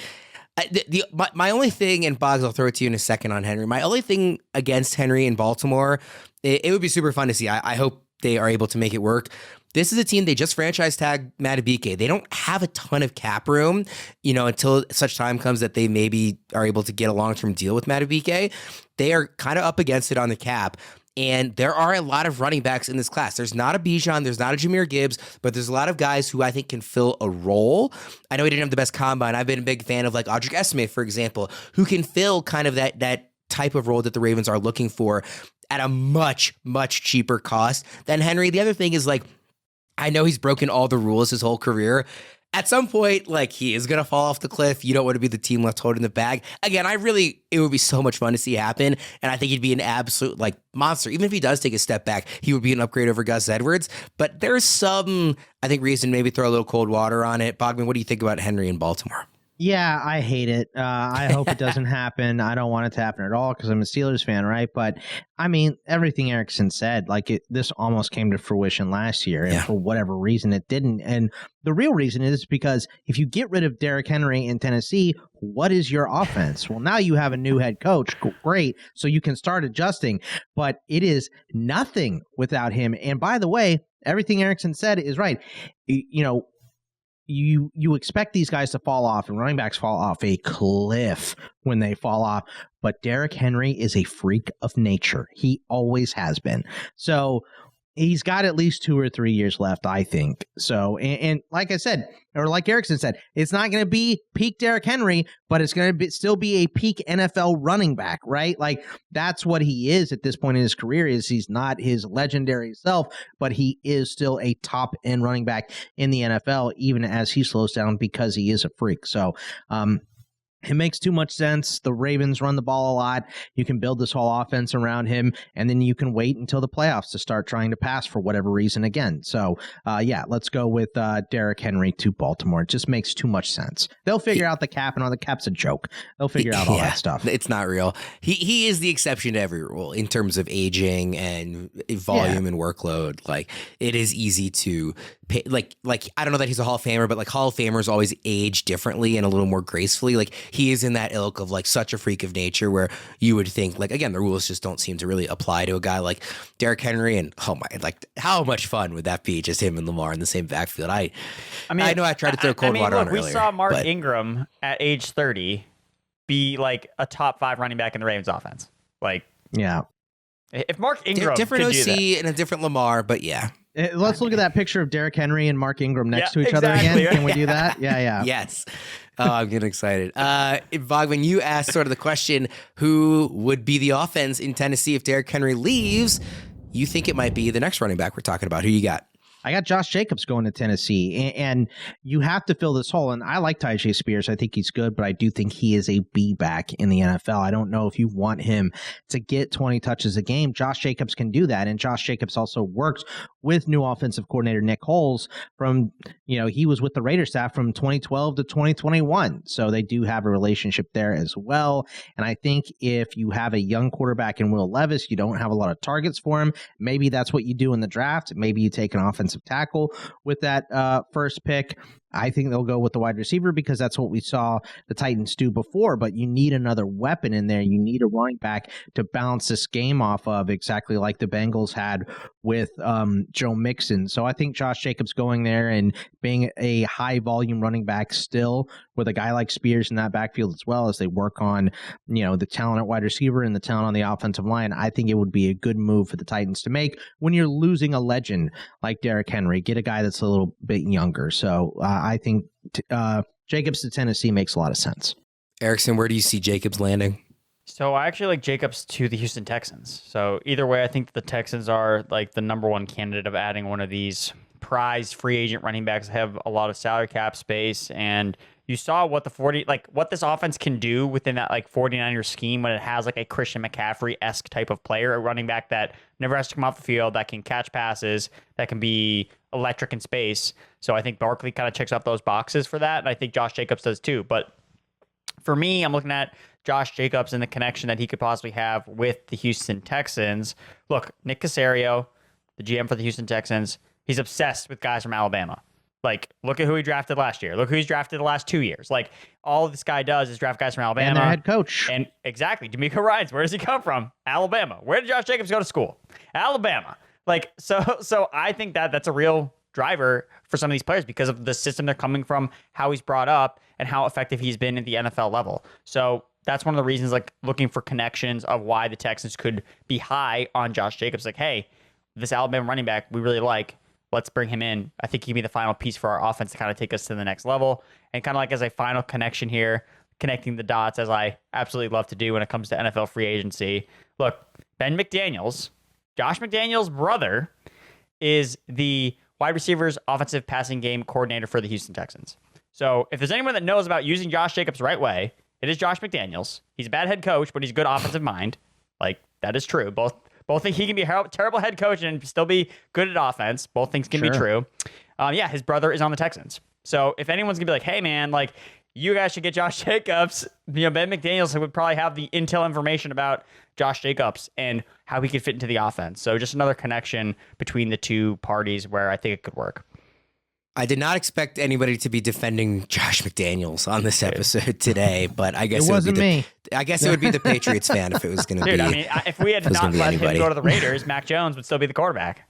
my only thing, and Boggs, I'll throw it to you in a second on Henry. My only thing against Henry in Baltimore, it would be super fun to see. I hope they are able to make it work. This is a team, they just franchise tag Madubuike. They don't have a ton of cap room, until such time comes that they maybe are able to get a long-term deal with Madubuike. They are kind of up against it on the cap. And there are a lot of running backs in this class. There's not a Bijan, there's not a Jahmyr Gibbs, but there's a lot of guys who I think can fill a role. I know he didn't have the best combine. I've been a big fan of like Audric Esme, for example, who can fill kind of that type of role that the Ravens are looking for. at a much, much cheaper cost than Henry. The other thing is, like, I know he's broken all the rules his whole career. At some point, like, he is going to fall off the cliff. You don't want to be the team left holding the bag. Again, it would be so much fun to see happen. And I think he'd be an absolute, like, monster. Even if he does take a step back, he would be an upgrade over Gus Edwards. But there's some, I think, reason maybe throw a little cold water on it. Bogman, what do you think about Henry in Baltimore? Yeah, I hate it. I hope it doesn't happen. I don't want it to happen at all because I'm a Steelers fan, right? But I mean, everything Erickson said, like this almost came to fruition last year, and for whatever reason it didn't. And the real reason is because if you get rid of Derrick Henry in Tennessee, what is your offense? Well, now you have a new head coach. Great. So you can start adjusting, but it is nothing without him. And by the way, everything Erickson said is right. You know, you expect these guys to fall off, and running backs fall off a cliff when they fall off. But Derrick Henry is a freak of nature. He always has been. So he's got at least 2 or 3 years left, I think. So, and like I said, or like Erickson said, it's not going to be peak Derrick Henry, but it's going to still be a peak NFL running back, right? Like, that's what he is at this point in his career. Is he's not his legendary self, but he is still a top end running back in the NFL, even as he slows down because he is a freak. So, it makes too much sense. The Ravens run the ball a lot. You can build this whole offense around him, and then you can wait until the playoffs to start trying to pass for whatever reason again. So, yeah, let's go with Derrick Henry to Baltimore. It just makes too much sense. They'll figure out the cap, and all the cap's a joke. They'll figure out all that stuff. It's not real. He is the exception to every rule in terms of aging and volume and workload. Like, it is easy to pay, like I don't know that he's a Hall of Famer, but like Hall of Famers always age differently and a little more gracefully. Like, he is in that ilk of like such a freak of nature where you would think, like, again, the rules just don't seem to really apply to a guy like Derrick Henry. And oh my, like, how much fun would that be, just him and Lamar in the same backfield? I mean, I know I tried to throw cold water on earlier. We saw Mark Ingram at age 30 be like a top 5 running back in the Ravens offense. Like, yeah, if Mark Ingram different could OC do that, and a different Lamar, but yeah. Let's look at that picture of Derrick Henry and Mark Ingram next to each other again. Can we do that? Yeah. Yes. Oh, I'm getting excited. Bogman, you asked sort of the question, who would be the offense in Tennessee if Derrick Henry leaves? You think it might be the next running back we're talking about. Who you got? I got Josh Jacobs going to Tennessee, and you have to fill this hole. And I like Tyjae Spears. I think he's good, but I do think he is a B back in the NFL. I don't know if you want him to get 20 touches a game. Josh Jacobs can do that, and Josh Jacobs also works with new offensive coordinator Nick Foles from, he was with the Raiders staff from 2012 to 2021. So they do have a relationship there as well. And I think if you have a young quarterback in Will Levis, you don't have a lot of targets for him. Maybe that's what you do in the draft. Maybe you take an offensive tackle with that first pick. I think they'll go with the wide receiver because that's what we saw the Titans do before, but you need another weapon in there. You need a running back to bounce this game off of, exactly like the Bengals had with Joe Mixon. So I think Josh Jacobs going there and being a high volume running back still with a guy like Spears in that backfield as well, as they work on, the talent at wide receiver and the talent on the offensive line. I think it would be a good move for the Titans to make when you're losing a legend like Derrick Henry. Get a guy that's a little bit younger. So I think Jacobs to Tennessee makes a lot of sense. Erickson, where do you see Jacobs landing? So I actually like Jacobs to the Houston Texans. So either way, I think the Texans are like the number one candidate of adding one of these prize free agent running backs that have a lot of salary cap space. And you saw what what this offense can do within that 49er scheme when it has like a Christian McCaffrey-esque type of player, a running back that never has to come off the field, that can catch passes, that can be electric in space. So I think Barkley kind of checks off those boxes for that. And I think Josh Jacobs does too. But for me, I'm looking at Josh Jacobs and the connection that he could possibly have with the Houston Texans. Look, Nick Caserio, the GM for the Houston Texans, he's obsessed with guys from Alabama. Look at who he drafted last year. Look who he's drafted the last 2 years. All this guy does is draft guys from Alabama. And their head coach. And exactly. D'Amico Ryans, where does he come from? Alabama. Where did Josh Jacobs go to school? Alabama. So I think that's a real driver for some of these players because of the system they're coming from, how he's brought up, and how effective he's been at the NFL level. So that's one of the reasons, looking for connections of why the Texans could be high on Josh Jacobs. Hey, this Alabama running back we really like. Let's bring him in. I think he can be the final piece for our offense to kind of take us to the next level. And kind of as a final connection here, connecting the dots, as I absolutely love to do when it comes to NFL free agency. Look, Ben McDaniels, Josh McDaniels' brother, is the wide receivers offensive passing game coordinator for the Houston Texans. So if there's anyone that knows about using Josh Jacobs the right way, it is Josh McDaniels. He's a bad head coach, but he's a good offensive mind. Like, that is true. Both think he can be a terrible head coach and still be good at offense. Both things can be true. His brother is on the Texans. So if anyone's going to be like, hey, man, like, you guys should get Josh Jacobs, Ben McDaniels would probably have the intel information about Josh Jacobs and how he could fit into the offense. So just another connection between the two parties where I think it could work. I did not expect anybody to be defending Josh McDaniels on this episode today, but I guess it wasn't me. I guess it would be the Patriots fan if it was going to be. Dude, I mean, if we had not let him go to the Raiders, Mac Jones would still be the quarterback.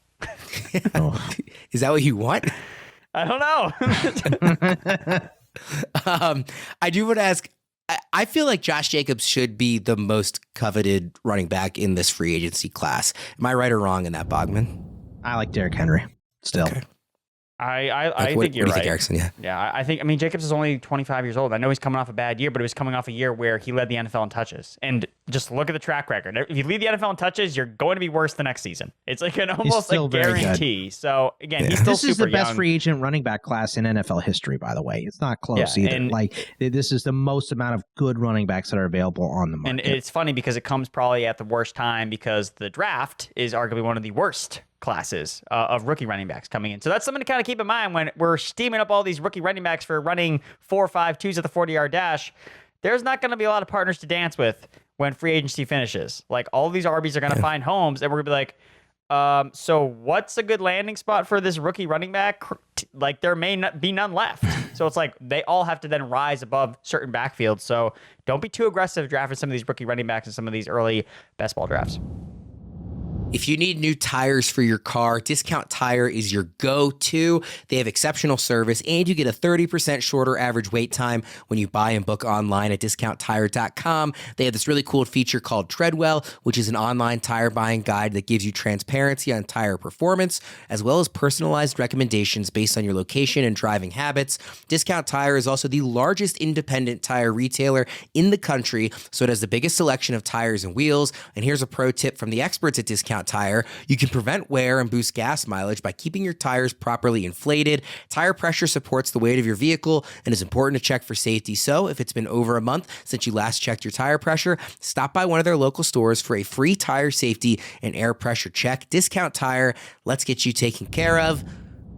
Is that what you want? I don't know. I do want to ask, I feel like Josh Jacobs should be the most coveted running back in this free agency class. Am I right or wrong in that, Bogman? I like Derrick Henry still. I Okay. think you're what do you right. think, Erickson? Yeah, I mean, Jacobs is only 25 years old. I know he's coming off a bad year, but he was coming off a year where he led the NFL in touches. And just look at the track record. If you lead the NFL in touches, you're going to be worse the next season. It's like an almost like guarantee. So again, he's still super young. This is the best free agent running back class in NFL history, by the way. It's not close either. And this is the most amount of good running backs that are available on the market. And it's funny because it comes probably at the worst time because the draft is arguably one of the worst classes of rookie running backs coming in. So that's something to kind of keep in mind when we're steaming up all these rookie running backs for running 4.52s at the 40-yard dash. There's not going to be a lot of partners to dance with when free agency finishes. Like, all these RBs are going to find homes, and we're going to be like, so what's a good landing spot for this rookie running back? Like, there may not be none left. So it's like they all have to then rise above certain backfields. So don't be too aggressive drafting some of these rookie running backs in some of these early best ball drafts. If you need new tires for your car, Discount Tire is your go-to. They have exceptional service, and you get a 30% shorter average wait time when you buy and book online at discounttire.com. They have this really cool feature called Treadwell, which is an online tire buying guide that gives you transparency on tire performance, as well as personalized recommendations based on your location and driving habits. Discount Tire is also the largest independent tire retailer in the country, so it has the biggest selection of tires and wheels. And here's a pro tip from the experts at Discount Tire. You can prevent wear and boost gas mileage by keeping your tires properly inflated. Tire pressure supports the weight of your vehicle and is important to check for safety. So if it's been over a month since you last checked your tire pressure, stop by one of their local stores for a free tire safety and air pressure check. Discount Tire, let's get you taken care of.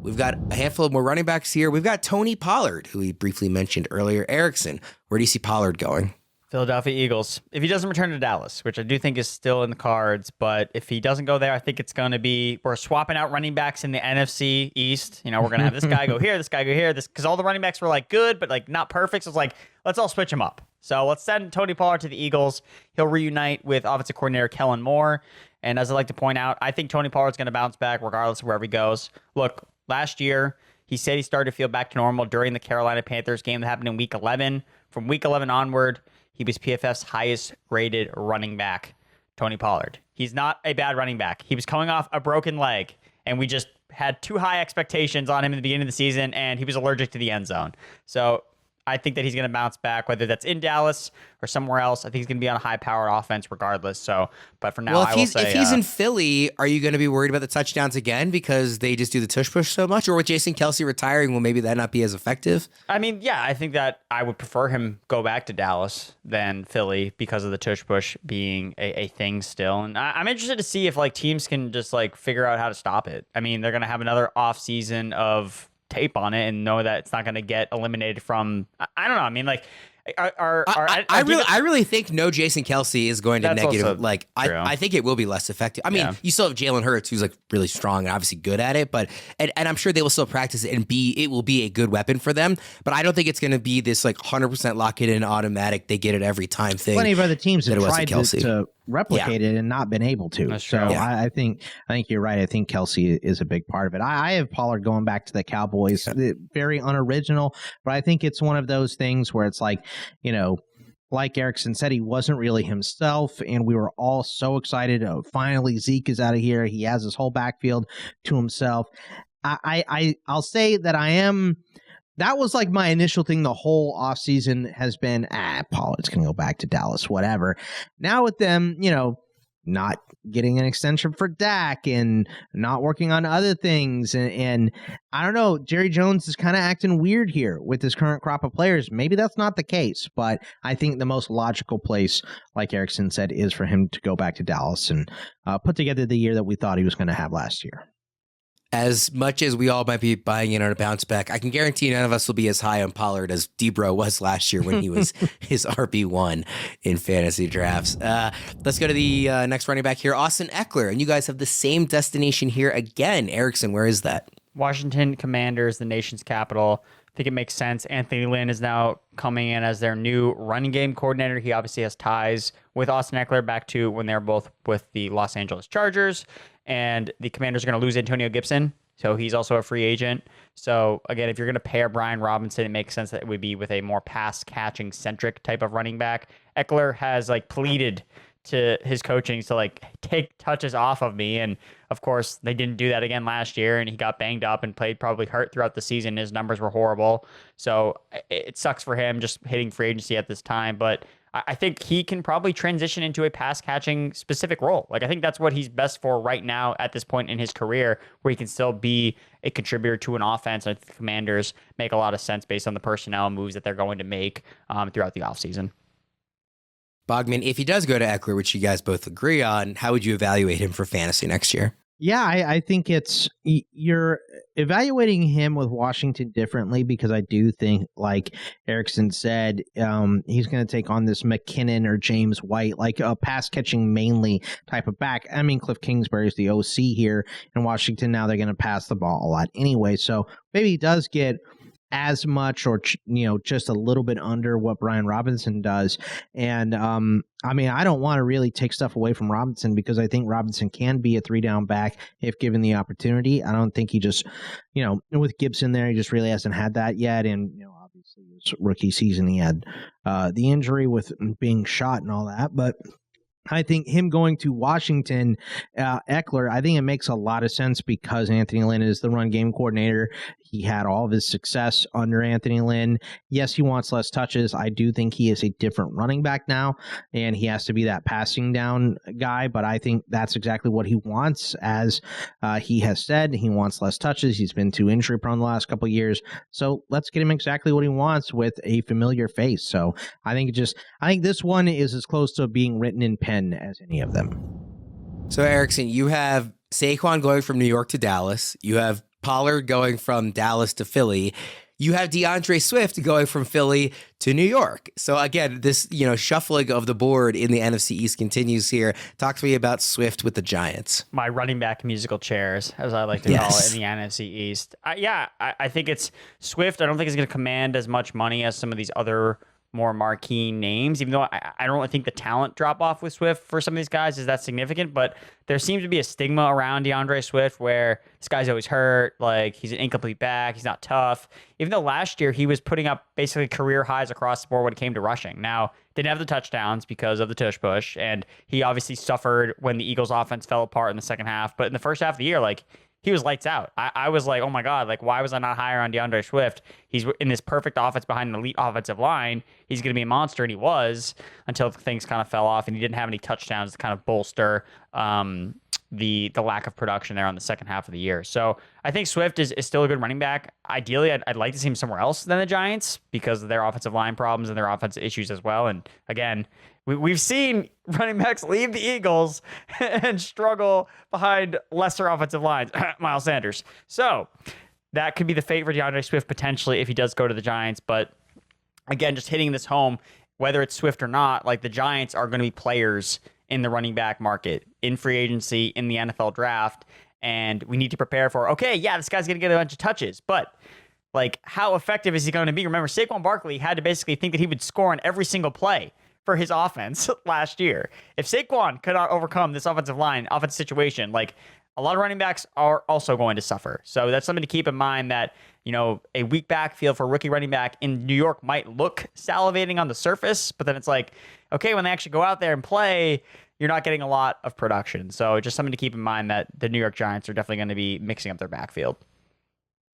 We've got a handful of more running backs here. We've got Tony Pollard, who we briefly mentioned earlier. Erickson, where do you see Pollard going? Philadelphia Eagles. If he doesn't return to Dallas, which I do think is still in the cards, but if he doesn't go there, I think it's going to be, we're swapping out running backs in the NFC East. You know, we're going to have this guy go here, this guy go here, this, because all the running backs were like good, but like not perfect. So it's like, let's all switch him up. So let's send Tony Pollard to the Eagles. He'll reunite with offensive coordinator Kellen Moore. And as I like to point out, I think Tony Pollard's going to bounce back regardless of wherever he goes. Look, last year, he said he started to feel back to normal during the Carolina Panthers game that happened in Week 11. From Week 11 onward, he was PFF's highest rated running back, Tony Pollard. He's not a bad running back. He was coming off a broken leg, and we just had too high expectations on him in the beginning of the season, and he was allergic to the end zone. So I think that he's going to bounce back, whether that's in Dallas or somewhere else. I think he's going to be on a high-powered offense regardless. So, but for now, well, I will say... if he's in Philly, are you going to be worried about the touchdowns again because they just do the tush-push so much? Or with Jason Kelce retiring, will maybe that not be as effective? I mean, yeah, I think that I would prefer him go back to Dallas than Philly because of the tush-push being a thing still. And I'm interested to see if like teams can just like figure out how to stop it. I mean, they're going to have another off-season of tape on it and know that it's not going to get eliminated from, I don't know. I mean, like, I really think no Jason Kelce is going to negative. Like, I think it will be less effective. I mean, you still have Jalen Hurts, who's like really strong and obviously good at it, but and I'm sure they will still practice it and it will be a good weapon for them. But I don't think it's going to be this like 100% lock it in automatic. They get it every time thing. Plenty of other teams have tried to replicate it and not been able to. That's so true. I think you're right. I think Kelce is a big part of it. I have Pollard going back to the Cowboys. Very unoriginal, but I think it's one of those things where it's like, you know, like Erickson said, he wasn't really himself, and we were all so excited. Oh, finally, Zeke is out of here. He has his whole backfield to himself. I'll say that I am. That was like my initial thing. The whole offseason has been, Pollard's going to go back to Dallas, whatever. Now with them, you know, not getting an extension for Dak and not working on other things. And I don't know, Jerry Jones is kind of acting weird here with his current crop of players. Maybe that's not the case, but I think the most logical place, like Erickson said, is for him to go back to Dallas and put together the year that we thought he was going to have last year. As much as we all might be buying in on a bounce back, I can guarantee none of us will be as high on Pollard as Debro was last year when he was his RB1 in fantasy drafts. Let's go to the next running back here, Austin Ekeler. And you guys have the same destination here again. Erickson, where is that? Washington Commanders, the nation's capital. I think it makes sense. Anthony Lynn is now coming in as their new running game coordinator. He obviously has ties with Austin Ekeler back to when they were both with the Los Angeles Chargers. And the Commanders are going to lose Antonio Gibson, so he's also a free agent. So, again, if you're going to pair Brian Robinson, it makes sense that it would be with a more pass-catching centric type of running back. Ekeler has, pleaded to his coaching to, take touches off of me. And, of course, they didn't do that again last year, and he got banged up and played probably hurt throughout the season. His numbers were horrible. So, it sucks for him just hitting free agency at this time. But I think he can probably transition into a pass-catching specific role. I think that's what he's best for right now at this point in his career, where he can still be a contributor to an offense. I think the Commanders make a lot of sense based on the personnel moves that they're going to make throughout the offseason. Bogman, if he does go to Ekeler, which you guys both agree on, how would you evaluate him for fantasy next year? Yeah, I think you're evaluating him with Washington differently, because I do think, like Erickson said, he's going to take on this McKinnon or James White, like a pass catching mainly type of back. I mean, Cliff Kingsbury is the OC here in Washington. Now they're going to pass the ball a lot anyway. So maybe he does get as much or, just a little bit under what Brian Robinson does. And, I don't want to really take stuff away from Robinson, because I think Robinson can be a 3-down back if given the opportunity. I don't think he just, with Gibson there, he just really hasn't had that yet. And, obviously his rookie season, he had the injury with being shot and all that. But I think him going to Washington, Ekeler, I think it makes a lot of sense, because Anthony Lynn is the run game coordinator. He had all of his success under Anthony Lynn. Yes, he wants less touches. I do think he is a different running back now, and he has to be that passing down guy, but I think that's exactly what he wants. As he has said, he wants less touches. He's been too injury prone the last couple of years. So let's get him exactly what he wants with a familiar face. So I think this one is as close to being written in pen as any of them. So, Erickson, you have Saquon going from New York to Dallas. You have Pollard going from Dallas to Philly. You have DeAndre Swift going from Philly to New York. So again, this, shuffling of the board in the NFC East continues here. Talk to me about Swift with the Giants. My running back musical chairs, as I like to call it, in the NFC East. I think it's Swift. I don't think it's going to command as much money as some of these other more marquee names, even though I don't really think the talent drop off with Swift for some of these guys is that significant, but there seems to be a stigma around DeAndre Swift where this guy's always hurt, he's an incomplete back, he's not tough, even though last year he was putting up basically career highs across the board when it came to rushing. Now, didn't have the touchdowns because of the tush push, and he obviously suffered when the Eagles offense fell apart in the second half, but in the first half of the year, he was lights out. I was like, oh my God, why was I not higher on DeAndre Swift? He's in this perfect offense behind an elite offensive line. He's going to be a monster, and he was, until things kind of fell off, and he didn't have any touchdowns to kind of bolster the lack of production there on the second half of the year. So I think Swift is still a good running back. Ideally, I'd like to see him somewhere else than the Giants because of their offensive line problems and their offensive issues as well. And again, we've seen running backs leave the Eagles and struggle behind lesser offensive lines. Miles Sanders. So that could be the fate for DeAndre Swift potentially if he does go to the Giants. But again, just hitting this home, whether it's Swift or not, the Giants are going to be players in the running back market, in free agency, in the NFL draft. And we need to prepare for, this guy's going to get a bunch of touches. But how effective is he going to be? Remember, Saquon Barkley had to basically think that he would score on every single play for his offense last year. If Saquon could not overcome this offensive situation, a lot of running backs are also going to suffer. So that's something to keep in mind, that, a weak backfield for a rookie running back in New York might look salivating on the surface, but then it's when they actually go out there and play, you're not getting a lot of production. So just something to keep in mind, that the New York Giants are definitely going to be mixing up their backfield.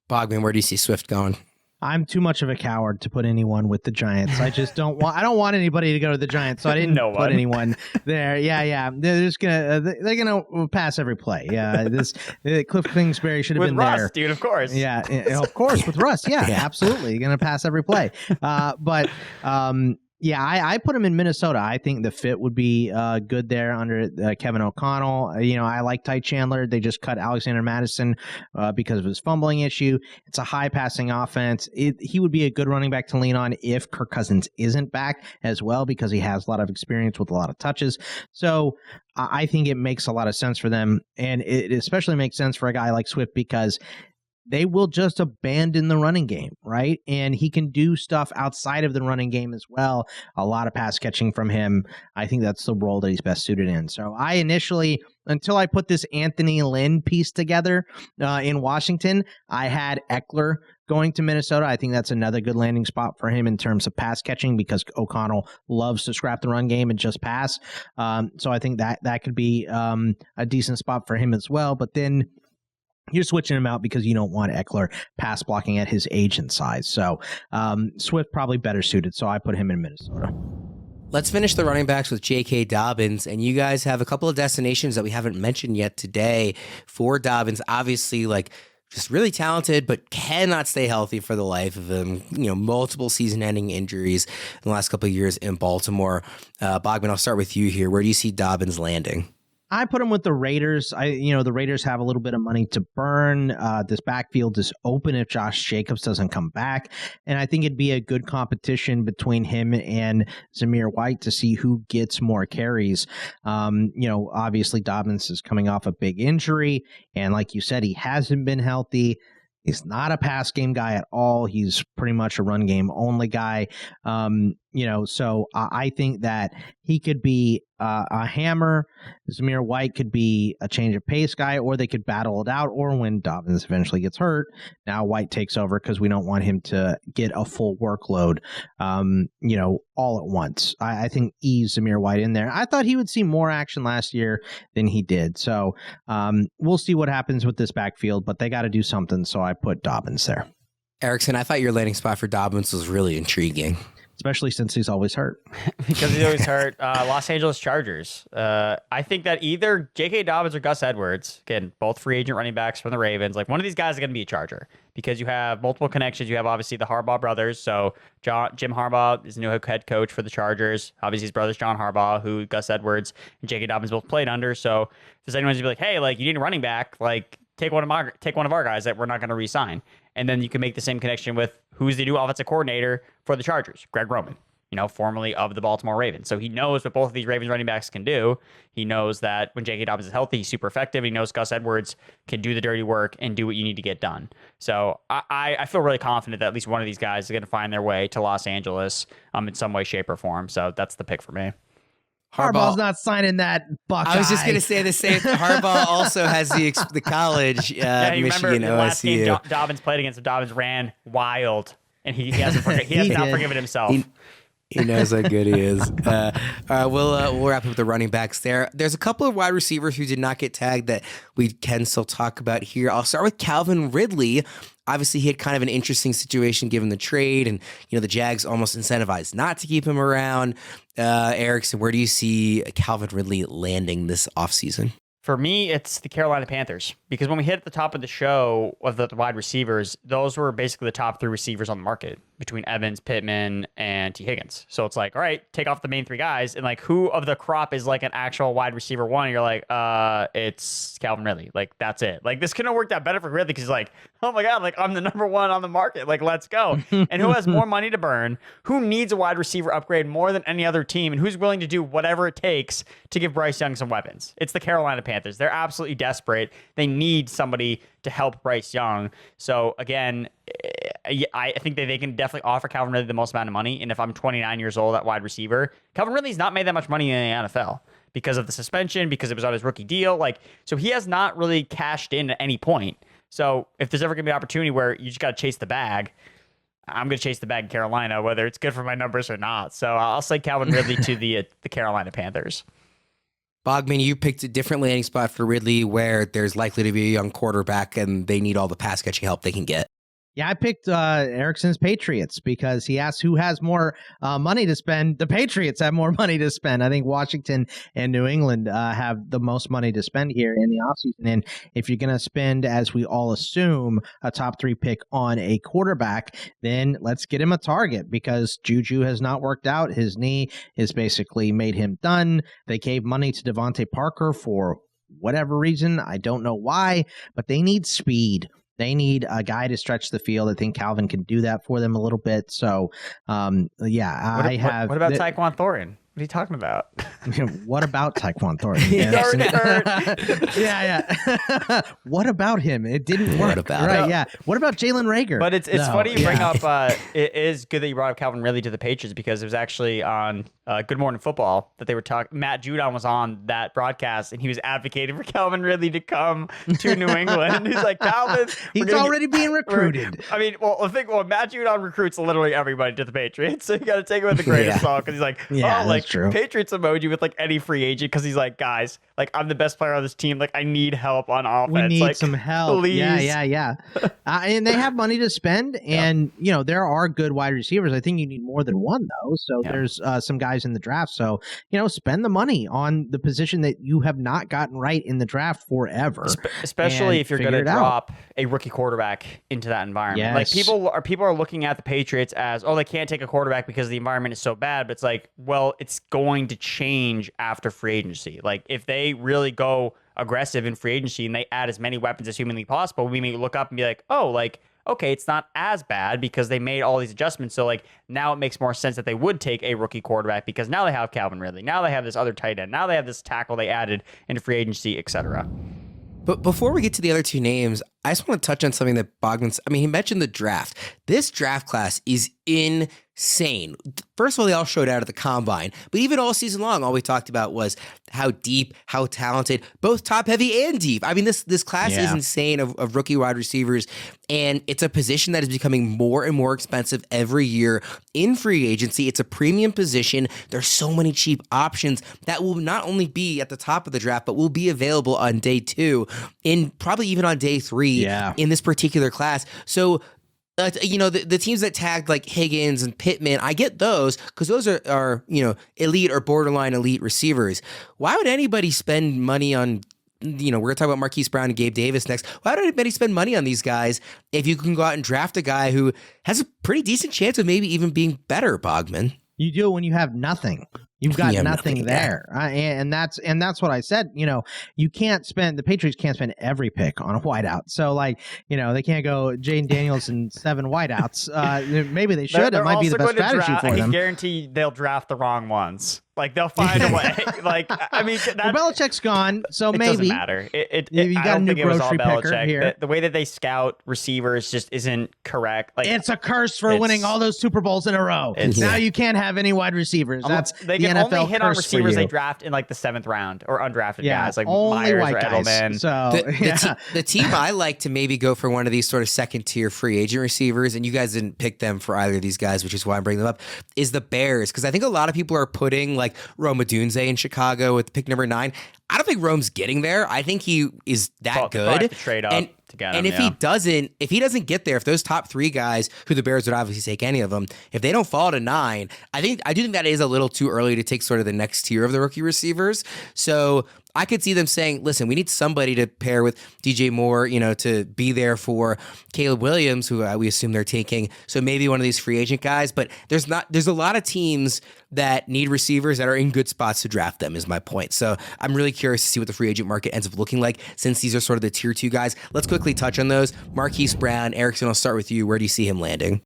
Bogman, where do you see Swift going? I'm too much of a coward to put anyone with the Giants. I just don't want anybody to go to the Giants, so I didn't put anyone there. Yeah. They're just they're gonna pass every play. Yeah, Cliff Kingsbury should have been Russ, there, dude. Of course. Yeah, of course with Russ. Yeah, absolutely, you're gonna pass every play. Yeah, I put him in Minnesota. I think the fit would be good there under Kevin O'Connell. I like Ty Chandler. They just cut Alexander Madison because of his fumbling issue. It's a high passing offense. He would be a good running back to lean on if Kirk Cousins isn't back as well, because he has a lot of experience with a lot of touches. So I think it makes a lot of sense for them. And it especially makes sense for a guy like Swift because they will just abandon the running game, right? And he can do stuff outside of the running game as well. A lot of pass catching from him. I think that's the role that he's best suited in. So I initially, until I put this Anthony Lynn piece together in Washington, I had Ekeler going to Minnesota. I think that's another good landing spot for him in terms of pass catching because O'Connell loves to scrap the run game and just pass. So I think that could be a decent spot for him as well. But then you're switching him out because you don't want Ekeler pass blocking at his age and size. So Swift probably better suited. So I put him in Minnesota. Let's finish the running backs with J.K. Dobbins. And you guys have a couple of destinations that we haven't mentioned yet today for Dobbins. Obviously, just really talented, but cannot stay healthy for the life of him. Multiple season-ending injuries in the last couple of years in Baltimore. Bogman, I'll start with you here. Where do you see Dobbins landing? I put him with the Raiders. The Raiders have a little bit of money to burn. This backfield is open if Josh Jacobs doesn't come back. And I think it'd be a good competition between him and Zamir White to see who gets more carries. Obviously Dobbins is coming off a big injury. And like you said, he hasn't been healthy. He's not a pass game guy at all. He's pretty much a run game only guy. So I think that he could be a hammer. Zamir White could be a change of pace guy, or they could battle it out. Or when Dobbins eventually gets hurt, now White takes over because we don't want him to get a full workload, all at once. I think ease Zamir White in there. I thought he would see more action last year than he did. So we'll see what happens with this backfield, but they got to do something. So I put Dobbins there. Erickson, I thought your landing spot for Dobbins was really intriguing. Especially since he's always hurt. Because he's always hurt. Los Angeles Chargers. I think that either J.K. Dobbins or Gus Edwards, again, both free agent running backs from the Ravens, one of these guys is going to be a Charger because you have multiple connections. You have obviously the Harbaugh brothers. So Jim Harbaugh is the new head coach for the Chargers. Obviously his brother's John Harbaugh, who Gus Edwards and J.K. Dobbins both played under. So if there's anyone who's be like, hey, you need a running back, take one of our guys that we're not going to re-sign. And then you can make the same connection with who's the new offensive coordinator for the Chargers, Greg Roman, formerly of the Baltimore Ravens. So he knows what both of these Ravens running backs can do. He knows that when J.K. Dobbins is healthy, he's super effective. He knows Gus Edwards can do the dirty work and do what you need to get done. So I feel really confident that at least one of these guys is going to find their way to Los Angeles in some way, shape, or form. So that's the pick for me. Harbaugh's not signing that Buckeye. I was just going to say the same. Harbaugh also has the college, you Michigan, remember the last OSU. game Dobbins played against him. Dobbins ran wild, and he has not forgiven himself. He knows how good he is. All right, we'll wrap up with the running backs there. There's a couple of wide receivers who did not get tagged that we can still talk about here. I'll start with Calvin Ridley. Obviously, he had kind of an interesting situation given the trade, and the Jags almost incentivized not to keep him around. Erickson, where do you see Calvin Ridley landing this offseason? For me, it's the Carolina Panthers, because when we hit at the top of the show of the wide receivers, those were basically the top three receivers on the market between Evans, Pittman, and T. Higgins. So it's all right, take off the main three guys, and who of the crop is an actual wide receiver one? And you're it's Calvin Ridley. That's it. This couldn't have worked out better for Ridley because he's oh my God, I'm the number one on the market. Let's go. And who has more money to burn? Who needs a wide receiver upgrade more than any other team? And who's willing to do whatever it takes to give Bryce Young some weapons? It's the Carolina Panthers. They're absolutely desperate. They need somebody to help Bryce Young. So again, I think that they can definitely offer Calvin Ridley the most amount of money. And if I'm 29 years old at wide receiver, Calvin Ridley's not made that much money in the NFL because of the suspension, because it was on his rookie deal. So he has not really cashed in at any point. So if there's ever going to be an opportunity where you just got to chase the bag, I'm going to chase the bag in Carolina, whether it's good for my numbers or not. So I'll say Calvin Ridley to the Carolina Panthers. Bogman, you picked a different landing spot for Ridley where there's likely to be a young quarterback and they need all the pass catching help they can get. Yeah, I picked Erickson's Patriots because he asked who has more money to spend. The Patriots have more money to spend. I think Washington and New England have the most money to spend here in the offseason. And if you're going to spend, as we all assume, a top 3 pick on a quarterback, then let's get him a target because Juju has not worked out. His knee has basically made him done. They gave money to Devontae Parker for whatever reason. I don't know why, but they need speed. They need a guy to stretch the field. I think Calvin can do that for them a little bit. So, yeah, What about Saquon Thornton? What are you talking about? What about Saquon Thornton? He's already hurt. Yeah. What about him? It didn't work. What about right? him? Yeah. What about Jalen Reagor? But it's funny you bring up. It is good that you brought up Calvin Ridley to the Patriots because it was actually on Good Morning Football that they were talking. Matt Judon was on that broadcast and he was advocating for Calvin Ridley to come to New England. He's like, Calvin, he's already being recruited. Matt Judon recruits literally everybody to the Patriots, so you got to take it with a grain of salt because he's like, true. Patriots emoji with like any free agent because he's like, guys, like I'm the best player on this team. Like I need help on offense. We need like, some help. Please. Yeah. And they have money to spend, and there are good wide receivers. I think you need more than one though. So there's some guys in the draft. So spend the money on the position that you have not gotten right in the draft forever. Especially if you're going to drop a rookie quarterback into that environment. Like people are looking at the Patriots as, oh, they can't take a quarterback because the environment is so bad. But it's like, well, it's going to change after free agency. Like if they really go aggressive in free agency and they add as many weapons as humanly possible, we may look up and be like, oh, like, okay, it's not as bad because they made all these adjustments. So like now it makes more sense that they would take a rookie quarterback because now they have Calvin Ridley. Now they have this other tight end. Now they have this tackle they added in free agency, etc. But before we get to the other two names, I just want to touch on something that Bogman, he mentioned the draft. This draft class is insane. First of all, they all showed out at the combine, but even all season long, all we talked about was how deep, how talented, both top heavy and deep. I mean, this class is insane of rookie wide receivers, and it's a position that is becoming more and more expensive every year in free agency. It's a premium position. There's so many cheap options that will not only be at the top of the draft, but will be available on day 2 and probably even on day 3 in this particular class. So the teams that tagged like Higgins and Pittman, I get those because those are elite or borderline elite receivers. Why would anybody spend money on, we're going to talk about Marquise Brown and Gabe Davis next. Why would anybody spend money on these guys if you can go out and draft a guy who has a pretty decent chance of maybe even being better, Bogman? You do when you have nothing. You've got nothing there. And that's what I said. You can't spend, the Patriots can't spend every pick on a wideout. So they can't go Jaden Daniels and 7 wideouts. Maybe they should. It might be the best strategy for them. I guarantee they'll draft the wrong ones. Like they'll find a way. Belichick's gone, so it maybe doesn't matter. You got a new grocery picker here. The way that they scout receivers just isn't correct. Like it's a curse for winning all those Super Bowls in a row. Now you can't have any wide receivers. That's they can NFL only hit on receivers they draft in like the 7th round or undrafted guys like only Myers white or guys. Edelman. So the team I like to maybe go for one of these sort of second tier free agent receivers, and you guys didn't pick them for either of these guys, which is why I'm bringing them up, is the Bears, because I think a lot of people are putting like Rome Odunze in Chicago with pick number 9. I don't think Rome's getting there. I think he is that good. Trade up to get him, and if he doesn't get there, if those top 3 guys, who the Bears would obviously take any of them, if they don't fall to 9, I do think that is a little too early to take sort of the next tier of the rookie receivers. So I could see them saying, listen, we need somebody to pair with DJ Moore, to be there for Caleb Williams, who we assume they're taking. So maybe one of these free agent guys, but there's a lot of teams that need receivers that are in good spots to draft them, is my point. So I'm really curious to see what the free agent market ends up looking like, since these are sort of the tier 2 guys. Let's quickly touch on those. Marquise Brown, Erickson, I'll start with you. Where do you see him landing?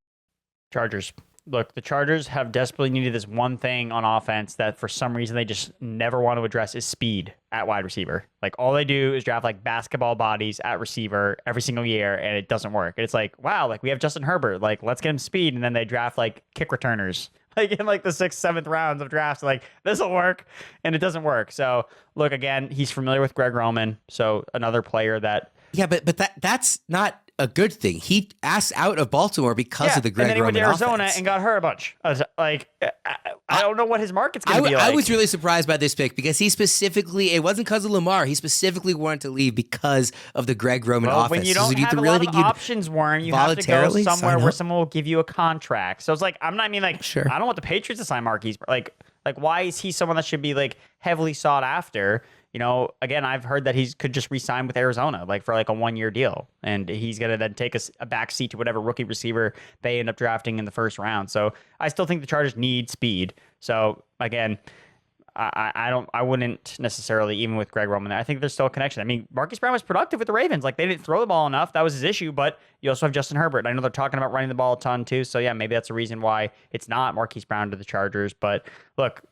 Chargers. Look, the Chargers have desperately needed this one thing on offense that for some reason they just never want to address, is speed at wide receiver. Like all they do is draft like basketball bodies at receiver every single year, and it doesn't work. And it's like, wow, like we have Justin Herbert, like let's get him speed, and then they draft like kick returners like in like the 6th, 7th rounds of drafts. Like this will work, and it doesn't work. So look, again, he's familiar with Greg Roman, so another player that. Yeah, but that's not a good thing. He asked out of Baltimore because of the Greg and then he went to Roman Arizona offense. and got hurt a bunch. I don't know what his market's going to be like. I was really surprised by this pick because it wasn't because of Lamar. He specifically wanted to leave because of the Greg Roman offense. When you don't have a lot of options, Warren, you have to go somewhere where someone will give you a contract. So it's like, I don't want the Patriots to sign Marquise. Like why is he someone that should be like heavily sought after? Again, I've heard that he could just re-sign with Arizona, for a 1-year deal, and he's gonna then take a back seat to whatever rookie receiver they end up drafting in the first round. So I still think the Chargers need speed. So again, I wouldn't necessarily, even with Greg Roman there. I think there's still a connection. I mean, Marquise Brown was productive with the Ravens. They didn't throw the ball enough. That was his issue. But you also have Justin Herbert. I know they're talking about running the ball a ton too. So yeah, maybe that's a reason why it's not Marquise Brown to the Chargers. But look,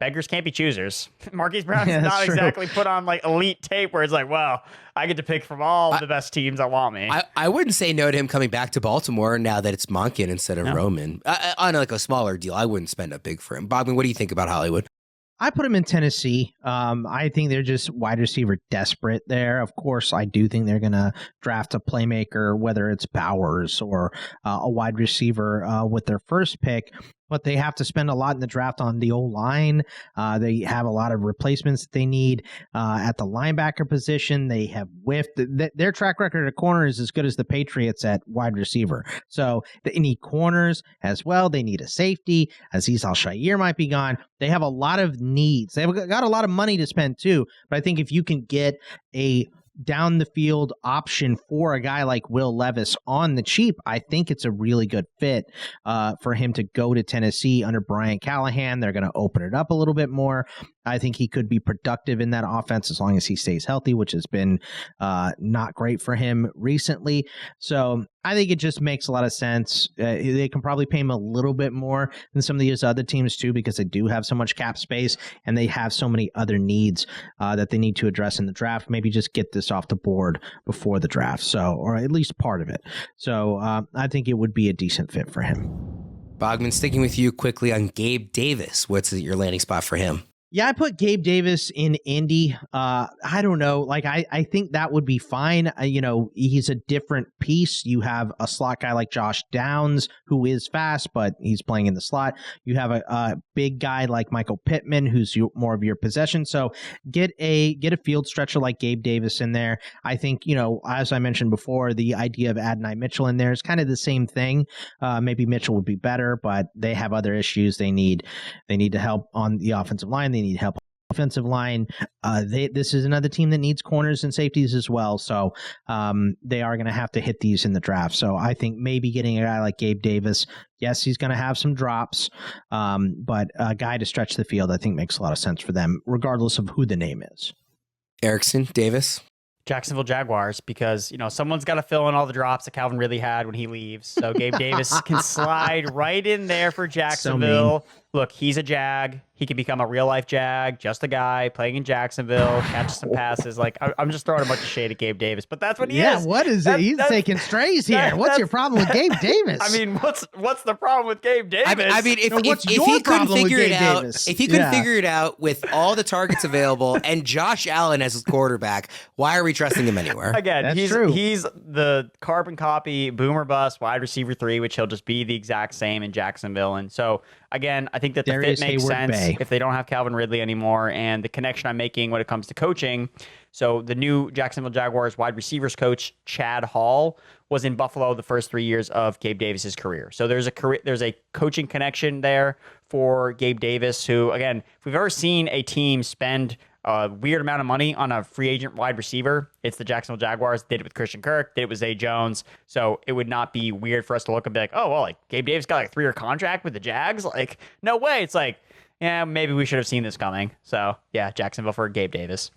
beggars can't be choosers. Marquise Brown is not exactly put on elite tape where it's well, I get to pick from all the best teams that want me. I wouldn't say no to him coming back to Baltimore now that it's Monken instead of Roman. On a smaller deal, I wouldn't spend up big for him. Bogman, what do you think about Hollywood? I put him in Tennessee. I think they're just wide receiver desperate there. Of course, I do think they're going to draft a playmaker, whether it's Bowers or a wide receiver with their first pick. But they have to spend a lot in the draft on the O-line. They have a lot of replacements that they need at the linebacker position. They have whiffed. Their track record at corner is as good as the Patriots at wide receiver. So they need corners as well. They need a safety. Azeez Al-Shaair might be gone. They have a lot of needs. They've got a lot of money to spend too. But I think if you can get a down the field option for a guy like Will Levis on the cheap, I think it's a really good fit for him to go to Tennessee under Brian Callahan. They're going to open it up a little bit more. I think he could be productive in that offense as long as he stays healthy, which has been not great for him recently. So I think it just makes a lot of sense. They can probably pay him a little bit more than some of these other teams too, because they do have so much cap space and they have so many other needs that they need to address in the draft. Maybe just get this off the board before the draft, or at least part of it. So I think it would be a decent fit for him. Bogman, sticking with you quickly on Gabe Davis. What's your landing spot for him? Yeah, I put Gabe Davis in Indy. I don't know. I think that would be fine. He's a different piece. You have a slot guy like Josh Downs, who is fast, but he's playing in the slot. You have a big guy like Michael Pittman, who's more of your possession. So get a field stretcher like Gabe Davis in there. I think, as I mentioned before, the idea of Adonai Mitchell in there is kind of the same thing. Maybe Mitchell would be better, but they have other issues. They need to help on the offensive line. They need help on the offensive line. This is another team that needs corners and safeties as well. So they are going to have to hit these in the draft. So I think maybe getting a guy like Gabe Davis, yes, he's going to have some drops, but a guy to stretch the field, I think makes a lot of sense for them, regardless of who the name is. Erickson, Davis? Jacksonville Jaguars, because someone's got to fill in all the drops that Calvin Ridley had when he leaves. So Gabe Davis can slide right in there for Jacksonville. Look, he's a Jag. He can become a real life Jag, just a guy playing in Jacksonville, catch some passes. I'm just throwing a bunch of shade at Gabe Davis, but that's what he is. Yeah, what is it? He's taking strays here. What's your problem with Gabe Davis? I mean, what's the problem with Gabe Davis? I mean, if he couldn't figure it out, if he couldn't figure it out with all the targets available and Josh Allen as his quarterback, why are we trusting him anywhere? Again, he's the carbon copy boomer bust wide receiver 3, which he'll just be the exact same in Jacksonville. And so again, I think that the fit makes sense if they don't have Calvin Ridley anymore, and the connection I'm making when it comes to coaching. So the new Jacksonville Jaguars wide receivers coach, Chad Hall, was in Buffalo the first 3 years of Gabe Davis's career. So there's a coaching connection there for Gabe Davis, who, again, if we've ever seen a team spend a weird amount of money on a free agent wide receiver, it's the Jacksonville Jaguars. Did it with Christian Kirk, did it with Zay Jones. So it would not be weird for us to look and be like, oh, well, Gabe Davis got a 3-year contract with the Jags. No way. It's yeah, maybe we should have seen this coming. So yeah, Jacksonville for Gabe Davis.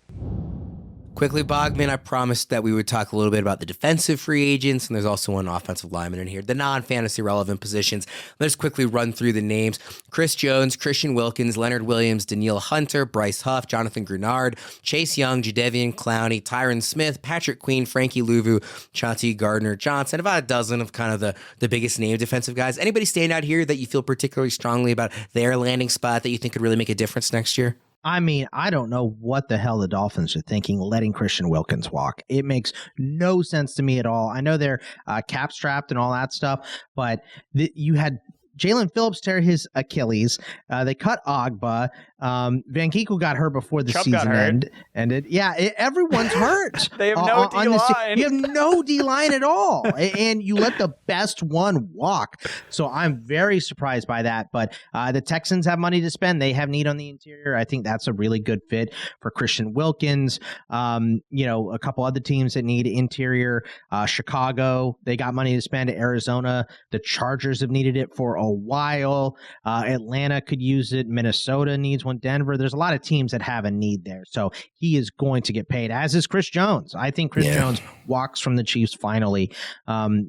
Quickly, Bogman, I promised that we would talk a little bit about the defensive free agents, and there's also one offensive lineman in here, the non-fantasy relevant positions. Let's quickly run through the names. Chris Jones, Christian Wilkins, Leonard Williams, Danielle Hunter, Bryce Huff, Jonathan Grenard, Chase Young, Jadeveon Clowney, Tyron Smith, Patrick Queen, Frankie Louvu, Chauncey Gardner-Johnson, about a dozen of kind of the biggest name defensive guys. Anybody stand out here that you feel particularly strongly about their landing spot that you think could really make a difference next year? I mean, I don't know what the hell the Dolphins are thinking letting Christian Wilkins walk. It makes no sense to me at all. I know they're cap strapped and all that stuff, but you had Jalen Phillips tear his Achilles. They cut Ogba. Van Keekel got hurt before the Chubb season ended. Yeah, everyone's hurt. They have no D-line. You have no D-line at all. And you let the best one walk. So I'm very surprised by that. But the Texans have money to spend. They have need on the interior. I think that's a really good fit for Christian Wilkins. A couple other teams that need interior. Chicago, they got money to spend. Arizona, the Chargers have needed it for a while. Atlanta could use it. Minnesota needs one. Denver. There's a lot of teams that have a need there. So he is going to get paid, as is Chris Jones. I think Chris Jones walks from the Chiefs finally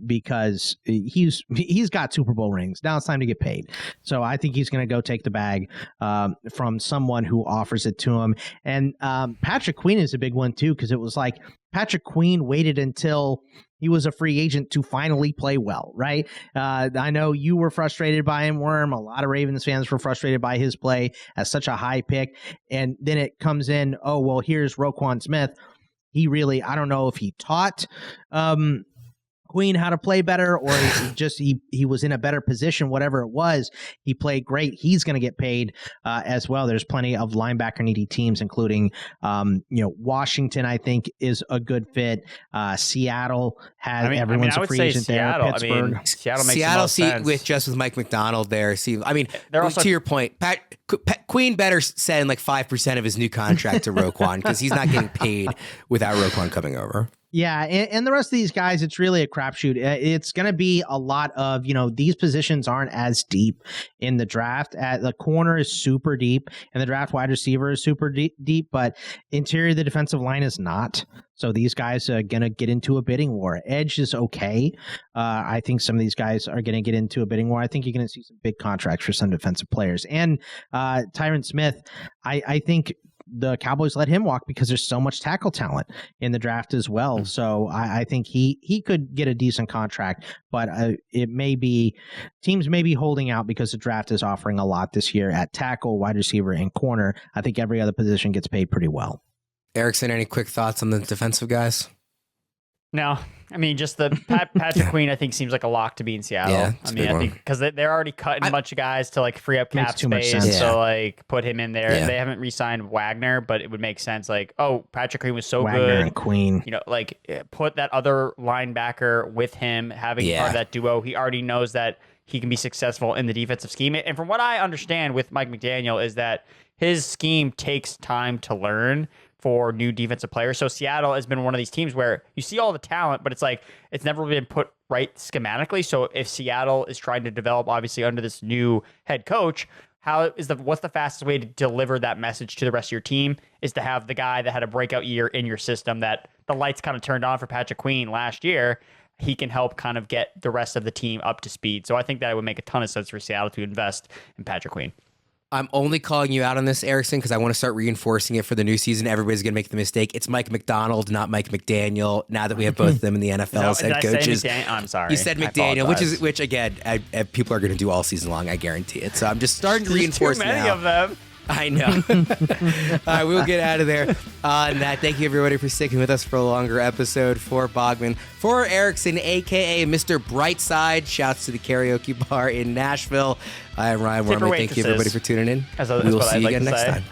because he's got Super Bowl rings. Now it's time to get paid. So I think he's going to go take the bag from someone who offers it to him. And Patrick Queen is a big one too, because it was like Patrick Queen waited until he was a free agent to finally play well, right? I know you were frustrated by him, Worm. A lot of Ravens fans were frustrated by his play as such a high pick. And then it comes in, oh, well, here's Roquan Smith. He really, I don't know if he taught Queen how to play better, or he was in a better position, whatever it was. He played great. He's going to get paid as well. There's plenty of linebacker needy teams, including Washington, I think, is a good fit. Seattle has everyone's a free agent there. Pittsburgh. Seattle makes the most sense. with Mike McDonald there. To your point, Queen better send like 5% of his new contract to Roquan because he's not getting paid without Roquan coming over. Yeah, and the rest of these guys, it's really a crapshoot. It's going to be a lot of, these positions aren't as deep in the draft. The corner is super deep, and the draft wide receiver is super deep, but interior, the defensive line is not. So these guys are going to get into a bidding war. Edge is okay. I think some of these guys are going to get into a bidding war. I think you're going to see some big contracts for some defensive players. And Tyron Smith, I think the Cowboys let him walk because there's so much tackle talent in the draft as well. So I think he could get a decent contract, but teams may be holding out because the draft is offering a lot this year at tackle, wide receiver, and corner. I think every other position gets paid pretty well. Erickson, any quick thoughts on the defensive guys? No. Just the Patrick Queen, I think, seems like a lock to be in Seattle. Yeah, I think because they're already cutting a bunch of guys to like free up cap space. So like put him in there. Yeah. They haven't re-signed Wagner, but it would make sense. Like, Patrick Queen was so Wagner good. And Queen. Put that other linebacker with him, having part of that duo. He already knows that he can be successful in the defensive scheme. And from what I understand with Mike McDaniel is that his scheme takes time to learn for new defensive players. So Seattle has been one of these teams where you see all the talent, but it's like it's never been put right schematically. So if Seattle is trying to develop, obviously under this new head coach, what's the fastest way to deliver that message to the rest of your team is to have the guy that had a breakout year in your system that the lights kind of turned on for Patrick Queen last year. He can help kind of get the rest of the team up to speed. So I think that it would make a ton of sense for Seattle to invest in Patrick Queen. I'm only calling you out on this, Erickson, because I want to start reinforcing it for the new season. Everybody's going to make the mistake. It's Mike McDonald, not Mike McDaniel. Now that we have both of them in the NFL as head coaches, I'm sorry. You said McDaniel, which again, people are going to do all season long. I guarantee it. So I'm just starting to reinforce too many now. of them. I know. All right, we'll get out of there on that. Thank you, everybody, for sticking with us for a longer episode. For Bogman, for Erickson, a.k.a. Mr. Brightside. Shouts to the karaoke bar in Nashville. I am Ryan Wormeli. Thank you, everybody, for tuning in. We will see you again next time.